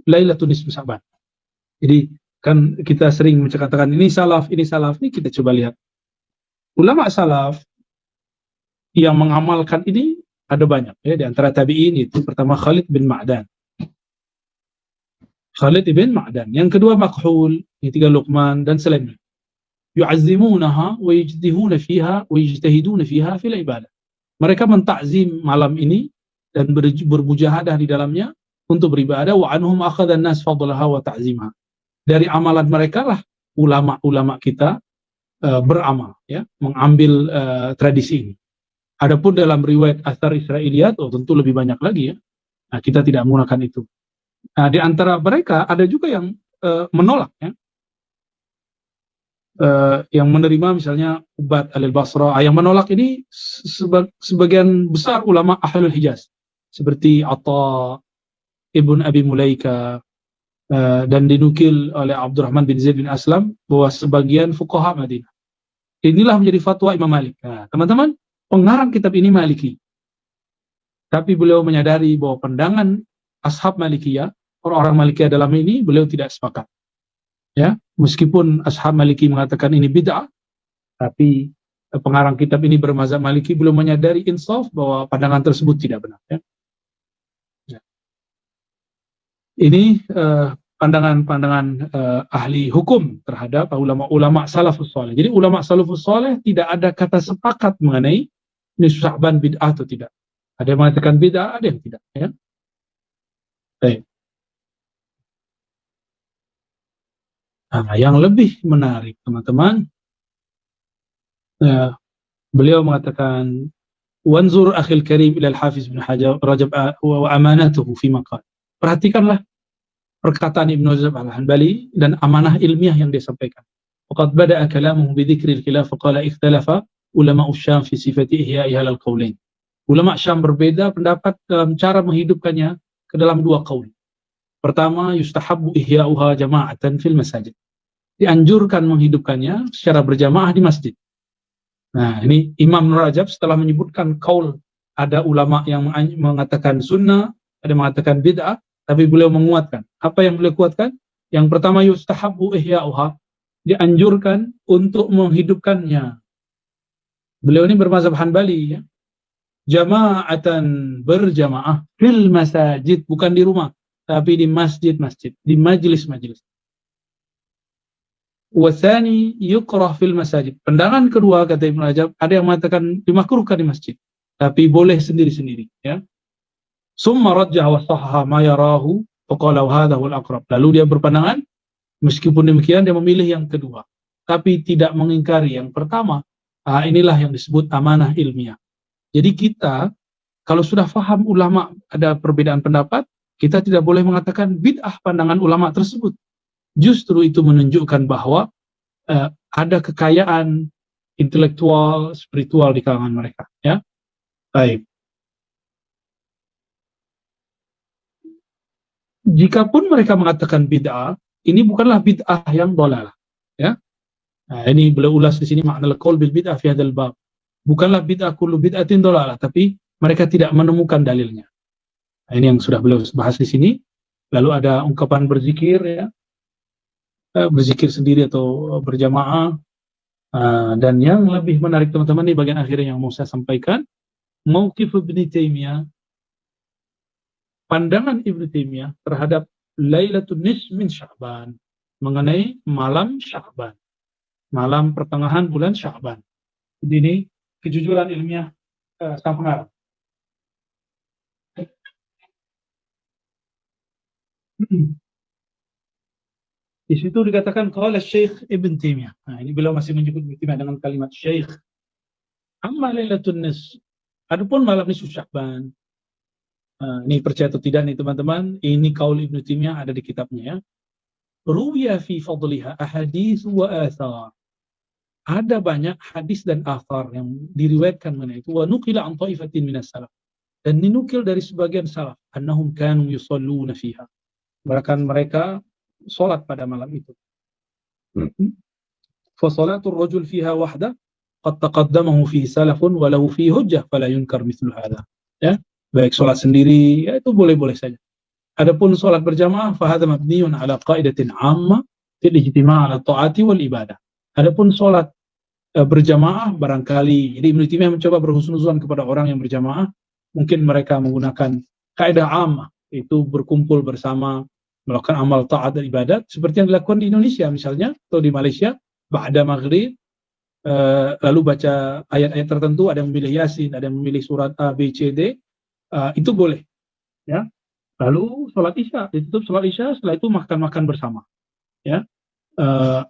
Lailatul Nisfu Sya'ban. Jadi kan kita sering menceritakan ini salaf, ini kita coba lihat. Ulama salaf yang mengamalkan ini ada banyak, ya. Di antara tabi'in itu pertama Khalid bin Ma'dan. Khalid bin Ma'dan. Yang kedua Makhul, yang ketiga Luqman dan selainnya. Yu'azzimunaha wa yajdihuna fiha wa yajtahiduna fiha fil ibadah. Mereka mentakzim malam ini dan bermujahadah di dalamnya untuk beribadah. Wa anhum akhadha an-nas fadlaha wa ta'zimha. Dari amalan mereka lah ulama-ulama kita beramal, ya, mengambil tradisi ini. Adapun dalam riwayat Athar Israiliyat, tentu lebih banyak lagi, ya. Nah, kita tidak menggunakan itu. Nah, di antara mereka ada juga yang menolak, ya. Yang menerima misalnya Ubad al-Basra, yang menolak ini sebagian besar ulama Ahlul Hijaz seperti Atta Ibn Abi Mulaika, dan dinukil oleh Abdurrahman bin Zaid bin Aslam bahwa sebagian fuqaha Madinah. Inilah menjadi fatwa Imam Malik. Nah, teman-teman, pengarang kitab ini Maliki, tapi beliau menyadari bahwa pandangan ashab Malikiyah, orang-orang Malikiyah dalam ini, beliau tidak sepakat, ya. Meskipun ashab Maliki mengatakan ini bid'ah, tapi pengarang kitab ini bermazhab Maliki, belum menyadari insaf bahwa pandangan tersebut tidak benar, ya. Ini pandangan-pandangan ahli hukum terhadap ulama-ulama salafus saleh. Jadi ulama salafus saleh tidak ada kata sepakat mengenai nisfu Sya'ban bid'ah atau tidak. Ada yang mengatakan bid'ah, ada yang tidak, ya. Baik. Nah, yang lebih menarik, teman-teman, beliau mengatakan wanzur akhil karim ila al-Hafiz bin Hajar Rajab wa amanatuhu fi maqal. Perhatikanlah perkataan Ibnu Rajab al-Hanbali dan amanah ilmiah yang dia sampaikan. Waqad bada'a kalamuhu bi dzikril khilaf qala ikhtalafa ulama Syam fi sifati ihya'iha al-qaulain. Ulama Syam berbeda pendapat dalam cara menghidupkannya ke dalam dua qaul. Pertama, yustahabbu ihya'uha jama'atan fil masajid. Dianjurkan menghidupkannya secara berjamaah di masjid. Nah, ini Imam Rajab setelah menyebutkan qaul, ada ulama yang mengatakan sunnah, ada yang mengatakan bid'ah, tapi beliau menguatkan. Apa yang beliau kuatkan? Yang pertama, yustahabbu ihya'uha, dianjurkan untuk menghidupkannya. Beliau ini bermazhab Hanbali, ya. Jama'atan, berjamaah fil masajid, bukan di rumah, tapi di masjid-masjid, di majelis-majelis. Wasani yukrah fil masajid. Pandangan kedua, kata Ibnu Rajab, ada yang mengatakan dimakruhkan di masjid, tapi boleh sendiri-sendiri, ya. Summa rajjah wa sahha ma yarahu wa qala hadha huwal aqrab. Lalu dia berpandangan, meskipun demikian dia memilih yang kedua, tapi tidak mengingkari yang pertama. Inilah yang disebut amanah ilmiah. Jadi kita kalau sudah faham ulama ada perbedaan pendapat, kita tidak boleh mengatakan bid'ah pandangan ulama tersebut. Justru itu menunjukkan bahwa ada kekayaan intelektual, spiritual di kalangan mereka, ya. Baik. Jikapun mereka mengatakan bid'ah, ini bukanlah bid'ah yang dhalalah, ya. Nah, ini beliau ulas di sini makna qaul bil bid'ah fi hadzal bab. Bukanlah bid'ah kullu bid'atin dhalalah, tapi mereka tidak menemukan dalilnya. Nah, ini yang sudah beliau bahas di sini. Lalu ada ungkapan berzikir, ya. Berzikir sendiri atau berjamaah, dan yang lebih menarik teman-teman di bagian akhir yang mau saya sampaikan, mauqif Ibnu Taimiyah, pandangan Ibnu Taimiyah terhadap Lailatul Nisf min Sya'ban, mengenai malam Sya'ban, malam pertengahan bulan Sya'ban. Jadi ini kejujuran ilmiah sang pengarang. Di situ dikatakan qala Syekh Ibn Taimiyah. Nah, ini beliau masih menyebut Ibn Taimiyah dengan kalimat Syekh. Amma Lailatul Nisf, adapun malam nisfu Sya'ban, Ini percaya atau tidak nih teman-teman, ini kaul Ibnu Taimiyah ada di kitabnya ya. Ruwiya fi fadliha ahadits wa athar. Ada banyak hadis dan athar yang diriwayatkan mengenai itu. Wa nuqila an ta'ifatin minas salaf. Dan dinukil dari sebagian salaf, annahum kanu yusalluna fiha. Bahkan mereka salat pada malam itu. Fa salatul rajul fiha wahda qad taqaddamahu fi salafun walau fi hujjah fala yunkar mithlu hadha. Ya, baik salat sendiri ya itu boleh-boleh saja. Adapun salat berjamaah fa hadha mabniun ala qaidatin 'ammah fil ijtima' ala ta'ati wal ibadah. Adapun salat berjamaah barangkali, jadi Ibnu Taimiyah mencoba berhusnuzon kepada orang yang berjamaah, mungkin mereka menggunakan kaidah ammah, itu berkumpul bersama melakukan amal taat dan ibadat seperti yang dilakukan di Indonesia misalnya atau di Malaysia, ba'da maghrib lalu baca ayat-ayat tertentu, ada yang memilih Yasin, ada yang memilih surat A, B, C, D, itu boleh ya. Lalu sholat isya, ditutup sholat isya, setelah itu makan-makan bersama ya.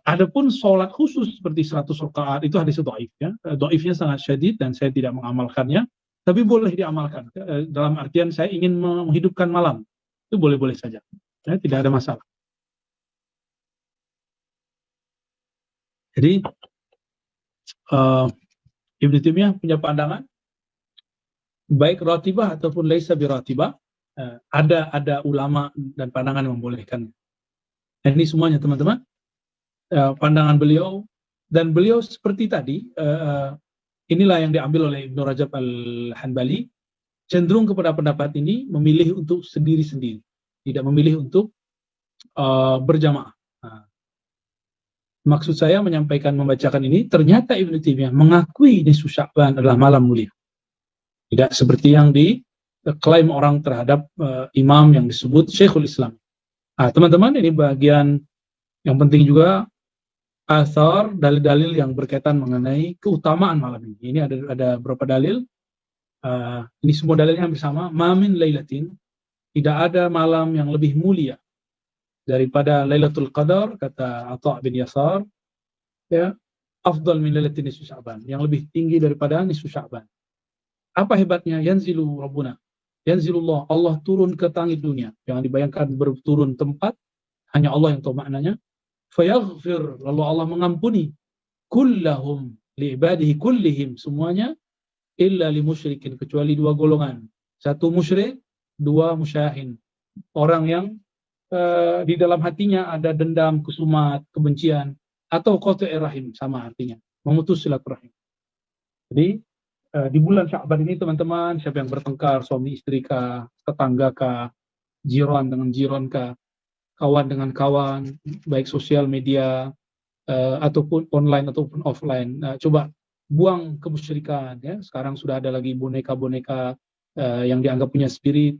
Adapun sholat khusus seperti 100 rakaat itu hadis dhaif ya. Dhaifnya sangat syadid dan saya tidak mengamalkannya, tapi boleh diamalkan. Dalam artian saya ingin menghidupkan malam, itu boleh-boleh saja. Ya, tidak ada masalah. Jadi Ibnu Taimiyah punya pandangan baik ratibah ataupun laisa biratibah, ada ulama dan pandangan yang membolehkan. Dan ini semuanya teman-teman pandangan beliau, dan beliau seperti tadi inilah yang diambil oleh Ibnu Rajab Al-Hanbali, cenderung kepada pendapat ini, memilih untuk sendiri-sendiri, tidak memilih untuk berjamaah. Maksud saya menyampaikan, membacakan ini, ternyata Ibnu Taimiyah mengakui nisfu Sya'ban adalah malam mulia, tidak seperti yang diklaim orang terhadap imam yang disebut Syekhul Islam. Teman-teman, ini bagian yang penting juga, asar, dalil-dalil yang berkaitan mengenai keutamaan malam ini. Ini ada beberapa dalil. Ini semua dalilnya bersama. Ma min lailatin, tidak ada malam yang lebih mulia daripada Lailatul Qadar, kata Atha bin Yasar, ya, afdal min lailatin nisfu Sya'ban, yang lebih tinggi daripada nisfu Sya'ban. Apa hebatnya? Yanzilu Rabbuna, yanzilullah, Allah turun ke langit dunia. Jangan dibayangkan berturun tempat, hanya Allah yang tahu maknanya. Fayaghfir, lalu Allah mengampuni, kullahum li'ibadihi kullihim, semuanya, illa li musyrikin, kecuali dua golongan, satu musyrik, dua musyahin, orang yang di dalam hatinya ada dendam, kusumat, kebencian, atau qati'ir rahim, sama artinya, memutus silaturahim. Jadi di bulan Sya'ban ini teman-teman, siapa yang bertengkar, suami istri kah, tetangga kah, jiran dengan jiran kah, kawan dengan kawan, baik sosial media ataupun online ataupun offline, coba buang kemusyrikan ya. Sekarang sudah ada lagi boneka-boneka yang dianggap punya spirit.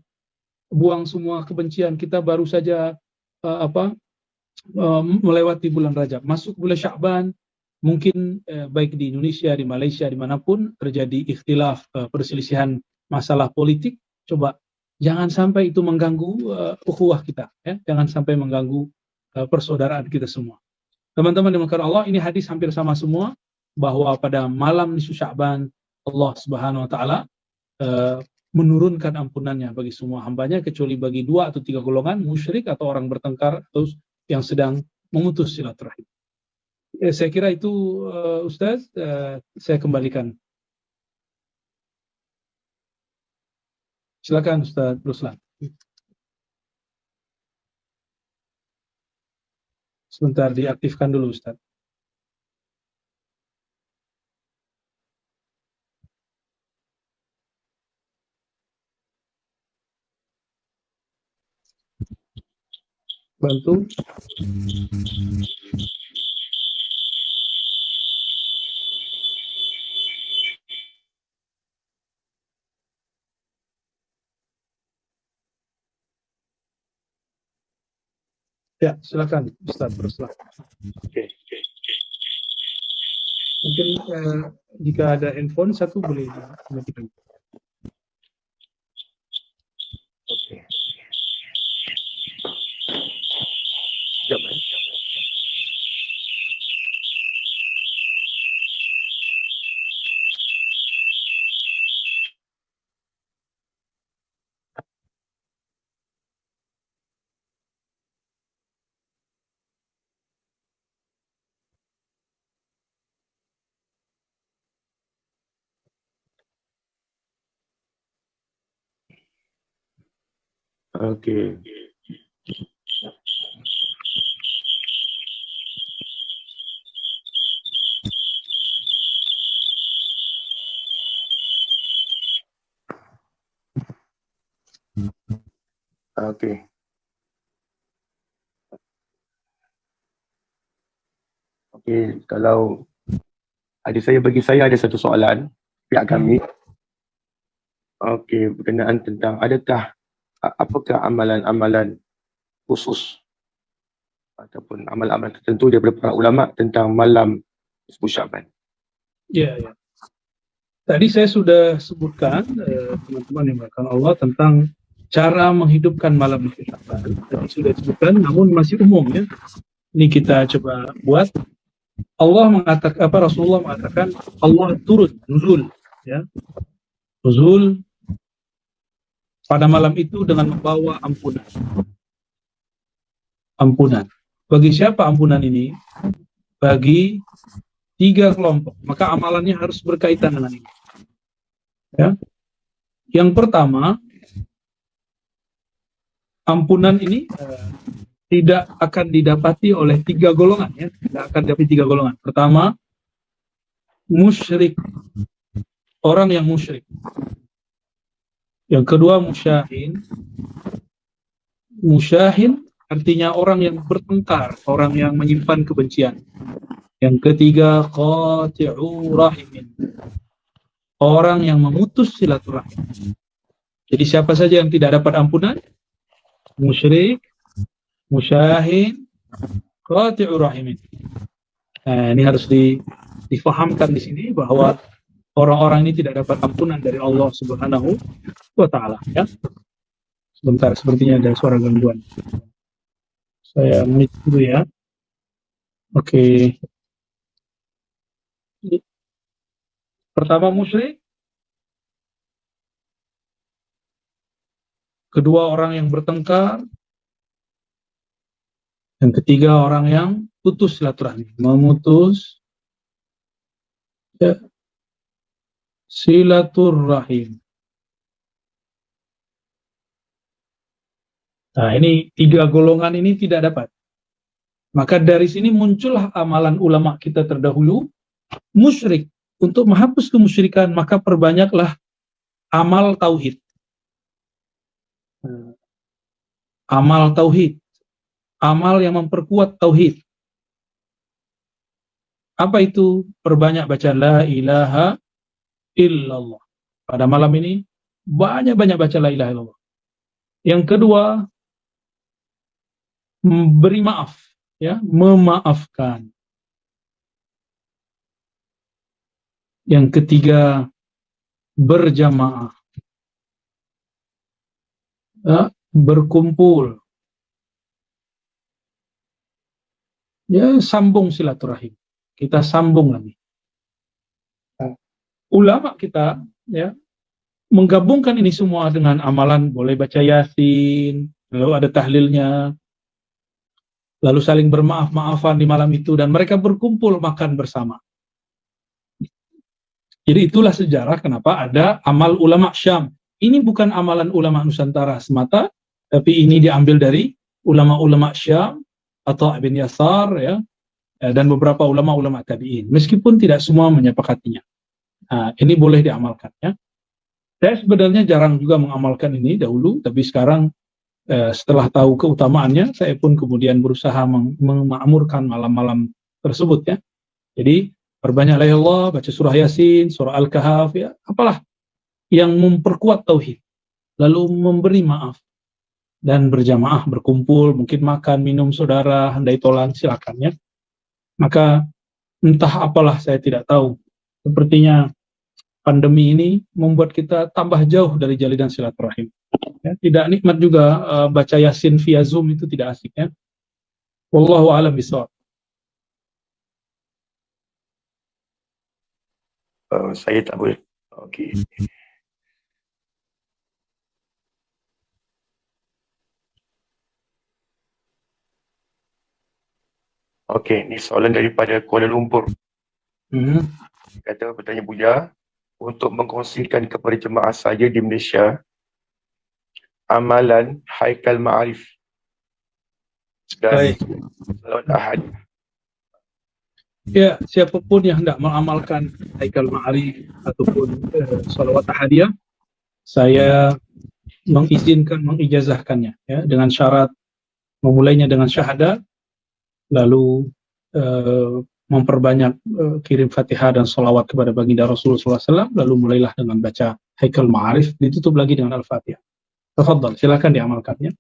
Buang semua kebencian. Kita baru saja melewati bulan Rajab, masuk bulan Sya'ban. Mungkin baik di Indonesia, di Malaysia, dimanapun terjadi ikhtilaf, perselisihan masalah politik, coba jangan sampai itu mengganggu ukhuwah kita, ya. Jangan sampai mengganggu persaudaraan kita semua. Teman-teman dimuliakan Allah, ini hadis hampir sama semua, bahwa pada malam nisfu Sya'ban Allah Subhanahu wa taala menurunkan ampunannya bagi semua hambanya, kecuali bagi dua atau tiga golongan, musyrik atau orang bertengkar atau yang sedang memutus silaturahim. Saya kira itu Ustaz, saya kembalikan. Silakan Ustaz Ruslan. Sebentar diaktifkan dulu Ustaz. Bantu. Ya, silakan Ustaz Ruslan. Okey. Mungkin jika ada handphone satu boleh dimatikan. Okey. Sekejap, Okey. Okey. Okey, kalau bagi saya ada satu soalan pihak kami. Okey, berkenaan tentang apakah amalan-amalan khusus ataupun amalan-amalan tertentu daripada para ulama tentang malam nisfu Syaban? Ya, ya. Tadi saya sudah sebutkan teman-teman yang melakukan Allah tentang cara menghidupkan malam nisfu Syaban. Tadi sudah disebutkan, namun masih umum ya. Ini kita coba buat. Allah mengatakan Rasulullah mengatakan Allah turun nuzul ya. Nuzul pada malam itu dengan membawa ampunan. Ampunan. Bagi siapa ampunan ini? Bagi 3 kelompok. Maka amalannya harus berkaitan dengan ini. Ya. Yang pertama, ampunan ini tidak akan didapati oleh 3 golongan ya. Tidak akan didapati 3 golongan. Pertama, musyrik. Orang yang musyrik. Yang kedua, musyahin. Musyahin artinya orang yang bertengkar, orang yang menyimpan kebencian. Yang ketiga, qati'u rahimin. Orang yang memutus silaturahim. Jadi siapa saja yang tidak dapat ampunan? Musyrik, musyahin, qati'u rahimin. Nah, ini harus difahamkan di sini bahwa orang-orang ini tidak dapat ampunan dari Allah Subhanahu wa Ta'ala ya. Sebentar, sepertinya ada suara gangguan. Saya mute dulu ya. Oke. Pertama musyrik. Kedua orang yang bertengkar. Yang ketiga orang yang putus silaturahmi, memutus ya, silaturahim. Nah, ini 3 golongan ini tidak dapat. Maka dari sini muncullah amalan ulama kita terdahulu, musyrik. Untuk menghapus kemusyrikan, maka perbanyaklah amal tauhid. Amal tauhid. Amal yang memperkuat tauhid. Apa itu? Perbanyak baca la ilaha illallah. Pada malam ini, banyak-banyak baca la ilaha illallah. Yang kedua, beri maaf. Ya, memaafkan. Yang ketiga, berjamaah. Ya, berkumpul. Ya, sambung silaturahim. Kita sambung lagi. Ulama kita ya menggabungkan ini semua dengan amalan, boleh baca Yasin, lalu ada tahlilnya, lalu saling bermaaf-maafan di malam itu, dan mereka berkumpul makan bersama. Jadi itulah sejarah kenapa ada amal ulama Syam. Ini bukan amalan ulama Nusantara semata, tapi ini diambil dari ulama-ulama Syam atau Ibn Yasar ya, dan beberapa ulama-ulama tabi'in. Meskipun tidak semua menyepakatinya. Nah, ini boleh diamalkan ya. Saya sebenarnya jarang juga mengamalkan ini dahulu, tapi sekarang setelah tahu keutamaannya, saya pun kemudian berusaha memakmurkan malam-malam tersebut ya. Jadi perbanyaklah ya Allah, baca surah Yasin, surah Al-Kahf ya, apalah yang memperkuat tauhid. Lalu memberi maaf dan berjamaah berkumpul, mungkin makan, minum saudara, handai tolan, silakan ya. Maka entah apalah saya tidak tahu. Sepertinya pandemi ini membuat kita tambah jauh dari jalinan silaturahim. Ya, tidak nikmat juga baca Yasin via Zoom, itu tidak asik ya. Wallahu a'lam bishawab. Saya tak boleh. Okey. Okey, ni soalan daripada Kuala Lumpur. Kata bertanya Buya, untuk mengkongsikan kepada jemaah saya di Malaysia, amalan Haikal Ma'arif dan Baik. Salawat Ahad. Ya, siapapun yang hendak mengamalkan Haikal Ma'arif ataupun salawat ahadiyah, saya mengizinkan, mengijazahkannya ya, dengan syarat memulainya dengan syahadat, lalu memperbanyak kirim Fatihah dan salawat kepada baginda Rasulullah SAW, lalu mulailah dengan baca Haikal Ma'arif, ditutup lagi dengan Al-Fatihah. Tafadhal, silakan diamalkannya.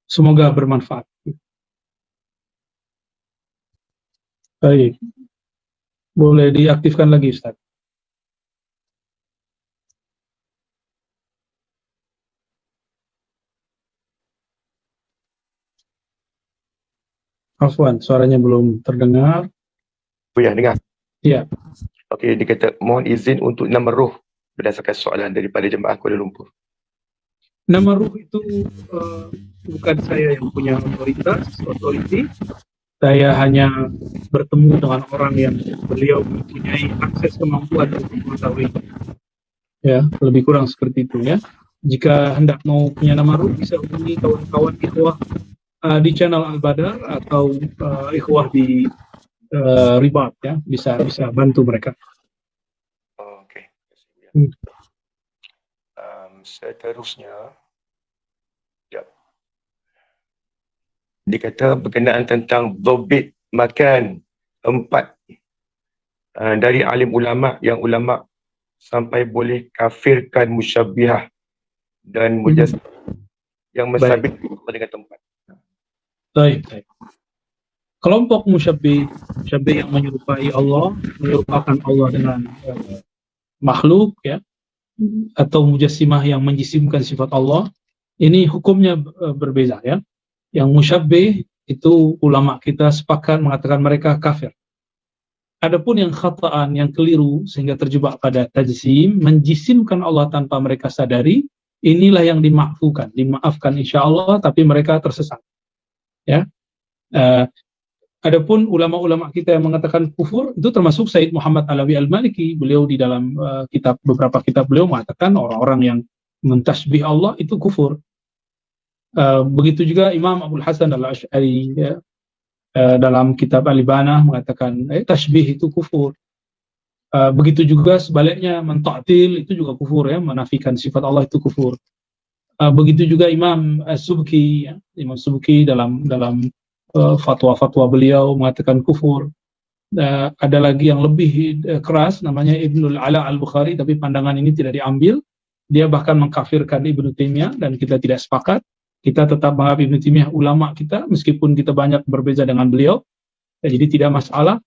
Semoga bermanfaat. Baik, boleh diaktifkan lagi, Ustaz. Afwan, suaranya belum terdengar. Oh ya, dengar. Ya. Okey, dia kata mohon izin untuk nama roh berdasarkan soalan daripada jemaah Kuala Lumpur. Nama ruh itu bukan saya yang punya otoriti. Saya hanya bertemu dengan orang yang beliau mempunyai akses kemampuan untuk mengetahui. Ya, lebih kurang seperti itu ya. Jika hendak mau punya nama ruh, bisa hubungi kawan-kawan ikhwah di channel Al-Badar atau ikhwah di Ribat ya, bisa bantu mereka. Okey. Seterusnya, ya. Dia kata berkenaan tentang dhobit makan 4 dari alim ulama yang ulama sampai boleh kafirkan musyabbihah dan mujassimah yang mensabit dengan tempat. Baik. Kelompok musyabbih yang menyerupai Allah, menyerupakan Allah dengan makhluk ya, atau mujassimah yang menjisimkan sifat Allah, ini hukumnya berbeza ya. Yang musyabbih itu ulama kita sepakat mengatakan mereka kafir. Adapun yang khata'an, yang keliru sehingga terjebak pada tajsim, menjisimkan Allah tanpa mereka sadari, inilah yang dimaafkan insyaallah, tapi mereka tersesat. Ya. Adapun ulama-ulama kita yang mengatakan kufur, itu termasuk Said Muhammad Alawi Al-Maliki. Beliau di dalam beberapa kitab beliau mengatakan orang-orang yang mentasbih Allah itu kufur. Begitu juga Imam Abdul Hasan Al-Asy'ari ya, dalam kitab Al-Ibanah mengatakan tasbih itu kufur. Begitu juga sebaliknya menta'til itu juga kufur ya, menafikan sifat Allah itu kufur. Begitu juga Imam As-Subki ya, Imam Subki dalam fatwa-fatwa beliau mengatakan kufur. Ada lagi yang lebih keras namanya Ibnul Ala Al-Bukhari, tapi pandangan ini tidak diambil. Dia bahkan mengkafirkan Ibnu Taimiyah dan kita tidak sepakat. Kita tetap menganggap Ibnu Taimiyah ulama kita meskipun kita banyak berbeza dengan beliau. Jadi tidak masalah.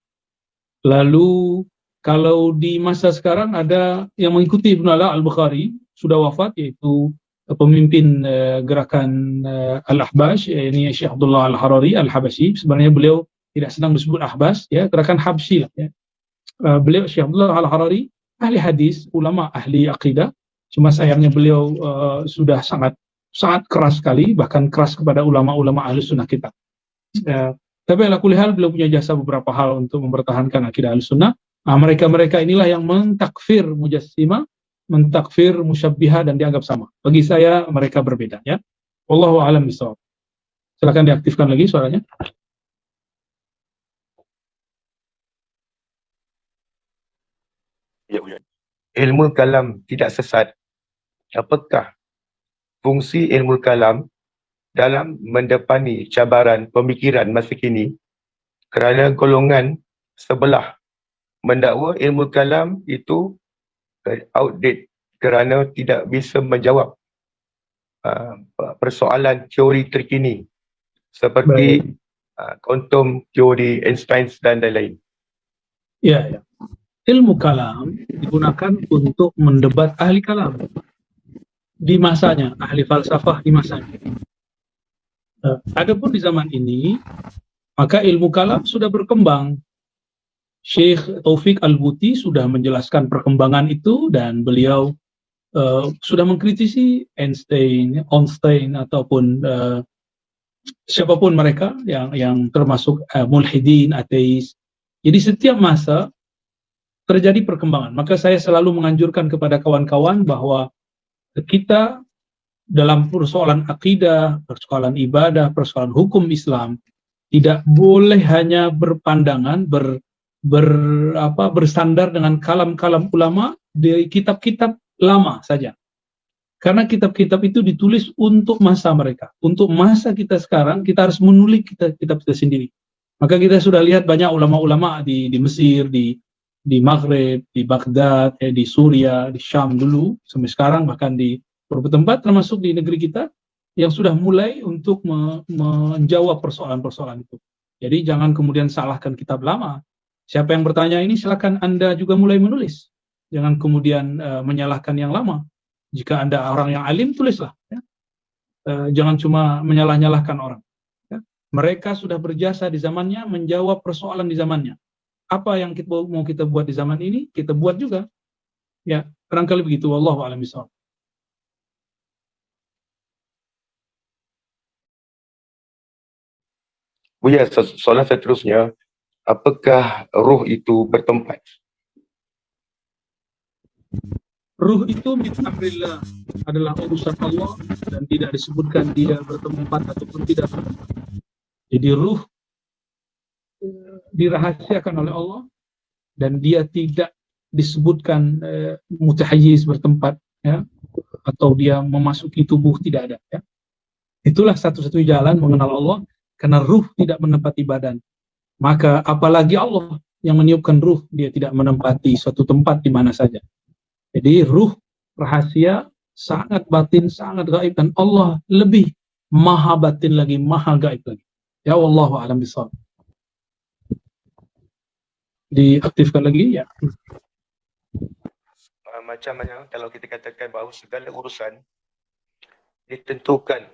Lalu kalau di masa sekarang ada yang mengikuti Ibnu Ala Al-Bukhari, sudah wafat, yaitu pemimpin gerakan Al-Ahbash, ini Syekh Abdullah Al-Harari Al-Habashi. Sebenarnya beliau tidak senang disebut Ahbash ya, gerakan Habsyi lah ya. Beliau Syekh Abdullah Al-Harari ahli hadis, ulama ahli akidah. Cuma sayangnya beliau sudah sangat keras sekali, bahkan keras kepada ulama-ulama ahli sunnah kita. Tapi ala kulli hal beliau punya jasa beberapa hal untuk mempertahankan akidah ahli sunnah. Nah, mereka inilah yang mentakfir mujassimah, mentakfir musyabbiha dan dianggap sama. Bagi saya mereka berbeda ya. Wallahu a'lam bishawab. Silakan diaktifkan lagi suaranya. Ya, ilmu kalam tidak sesat. Apakah fungsi ilmu kalam dalam mendepani cabaran pemikiran masa kini, kerana golongan sebelah mendakwa ilmu kalam itu outdated kerana tidak bisa menjawab persoalan teori terkini seperti kuantum teori Einstein dan lain-lain. Ya. Ilmu kalam digunakan untuk mendebat ahli kalam di masanya, ahli falsafah di masanya. Adapun di zaman ini, maka ilmu kalam sudah berkembang. Syekh Taufik Al-Buti sudah menjelaskan perkembangan itu dan beliau sudah mengkritisi Einstein ataupun siapapun mereka yang termasuk mulhidin, ateis. Jadi setiap masa terjadi perkembangan. Maka saya selalu menganjurkan kepada kawan-kawan bahwa kita dalam persoalan akidah, persoalan ibadah, persoalan hukum Islam, tidak boleh hanya berpandangan, bersandar dengan kalam-kalam ulama dari kitab-kitab lama saja. Karena kitab-kitab itu ditulis untuk masa mereka. Untuk masa kita sekarang, kita harus menulis kitab kita sendiri. Maka kita sudah lihat banyak ulama-ulama di Mesir, di Maghrib, di Baghdad, di Suria, di Syam dulu, sampai sekarang bahkan di beberapa tempat termasuk di negeri kita yang sudah mulai untuk menjawab persoalan-persoalan itu. Jadi jangan kemudian salahkan kitab lama. Siapa yang bertanya ini silakan Anda juga mulai menulis. Jangan kemudian menyalahkan yang lama. Jika Anda orang yang alim, tulislah. Ya. Jangan cuma menyalah-nyalahkan orang. Ya. Mereka sudah berjasa di zamannya, menjawab persoalan di zamannya. Apa yang mau kita buat di zaman ini, kita buat juga. Ya, barangkali begitu. Wallahu a'lam bishawab. Buya, soalan seterusnya, apakah ruh itu bertempat? Ruh itu min amrillah, adalah urusan Allah dan tidak disebutkan dia bertempat ataupun tidak bertempat. Jadi ruh dirahasiakan oleh Allah dan dia tidak disebutkan mutahayyiz bertempat, ya, atau dia memasuki tubuh, tidak ada. Ya. Itulah satu-satunya jalan mengenal Allah, karena ruh tidak menempati badan. Maka apalagi Allah yang meniupkan ruh, dia tidak menempati suatu tempat di mana saja. Jadi ruh rahasia, sangat batin, sangat gaib, dan Allah lebih maha batin lagi, maha gaib lagi. Ya wallahu a'lam bishawab. Diaktifkan lagi ya. Macam mana kalau kita katakan bahawa segala urusan ditentukan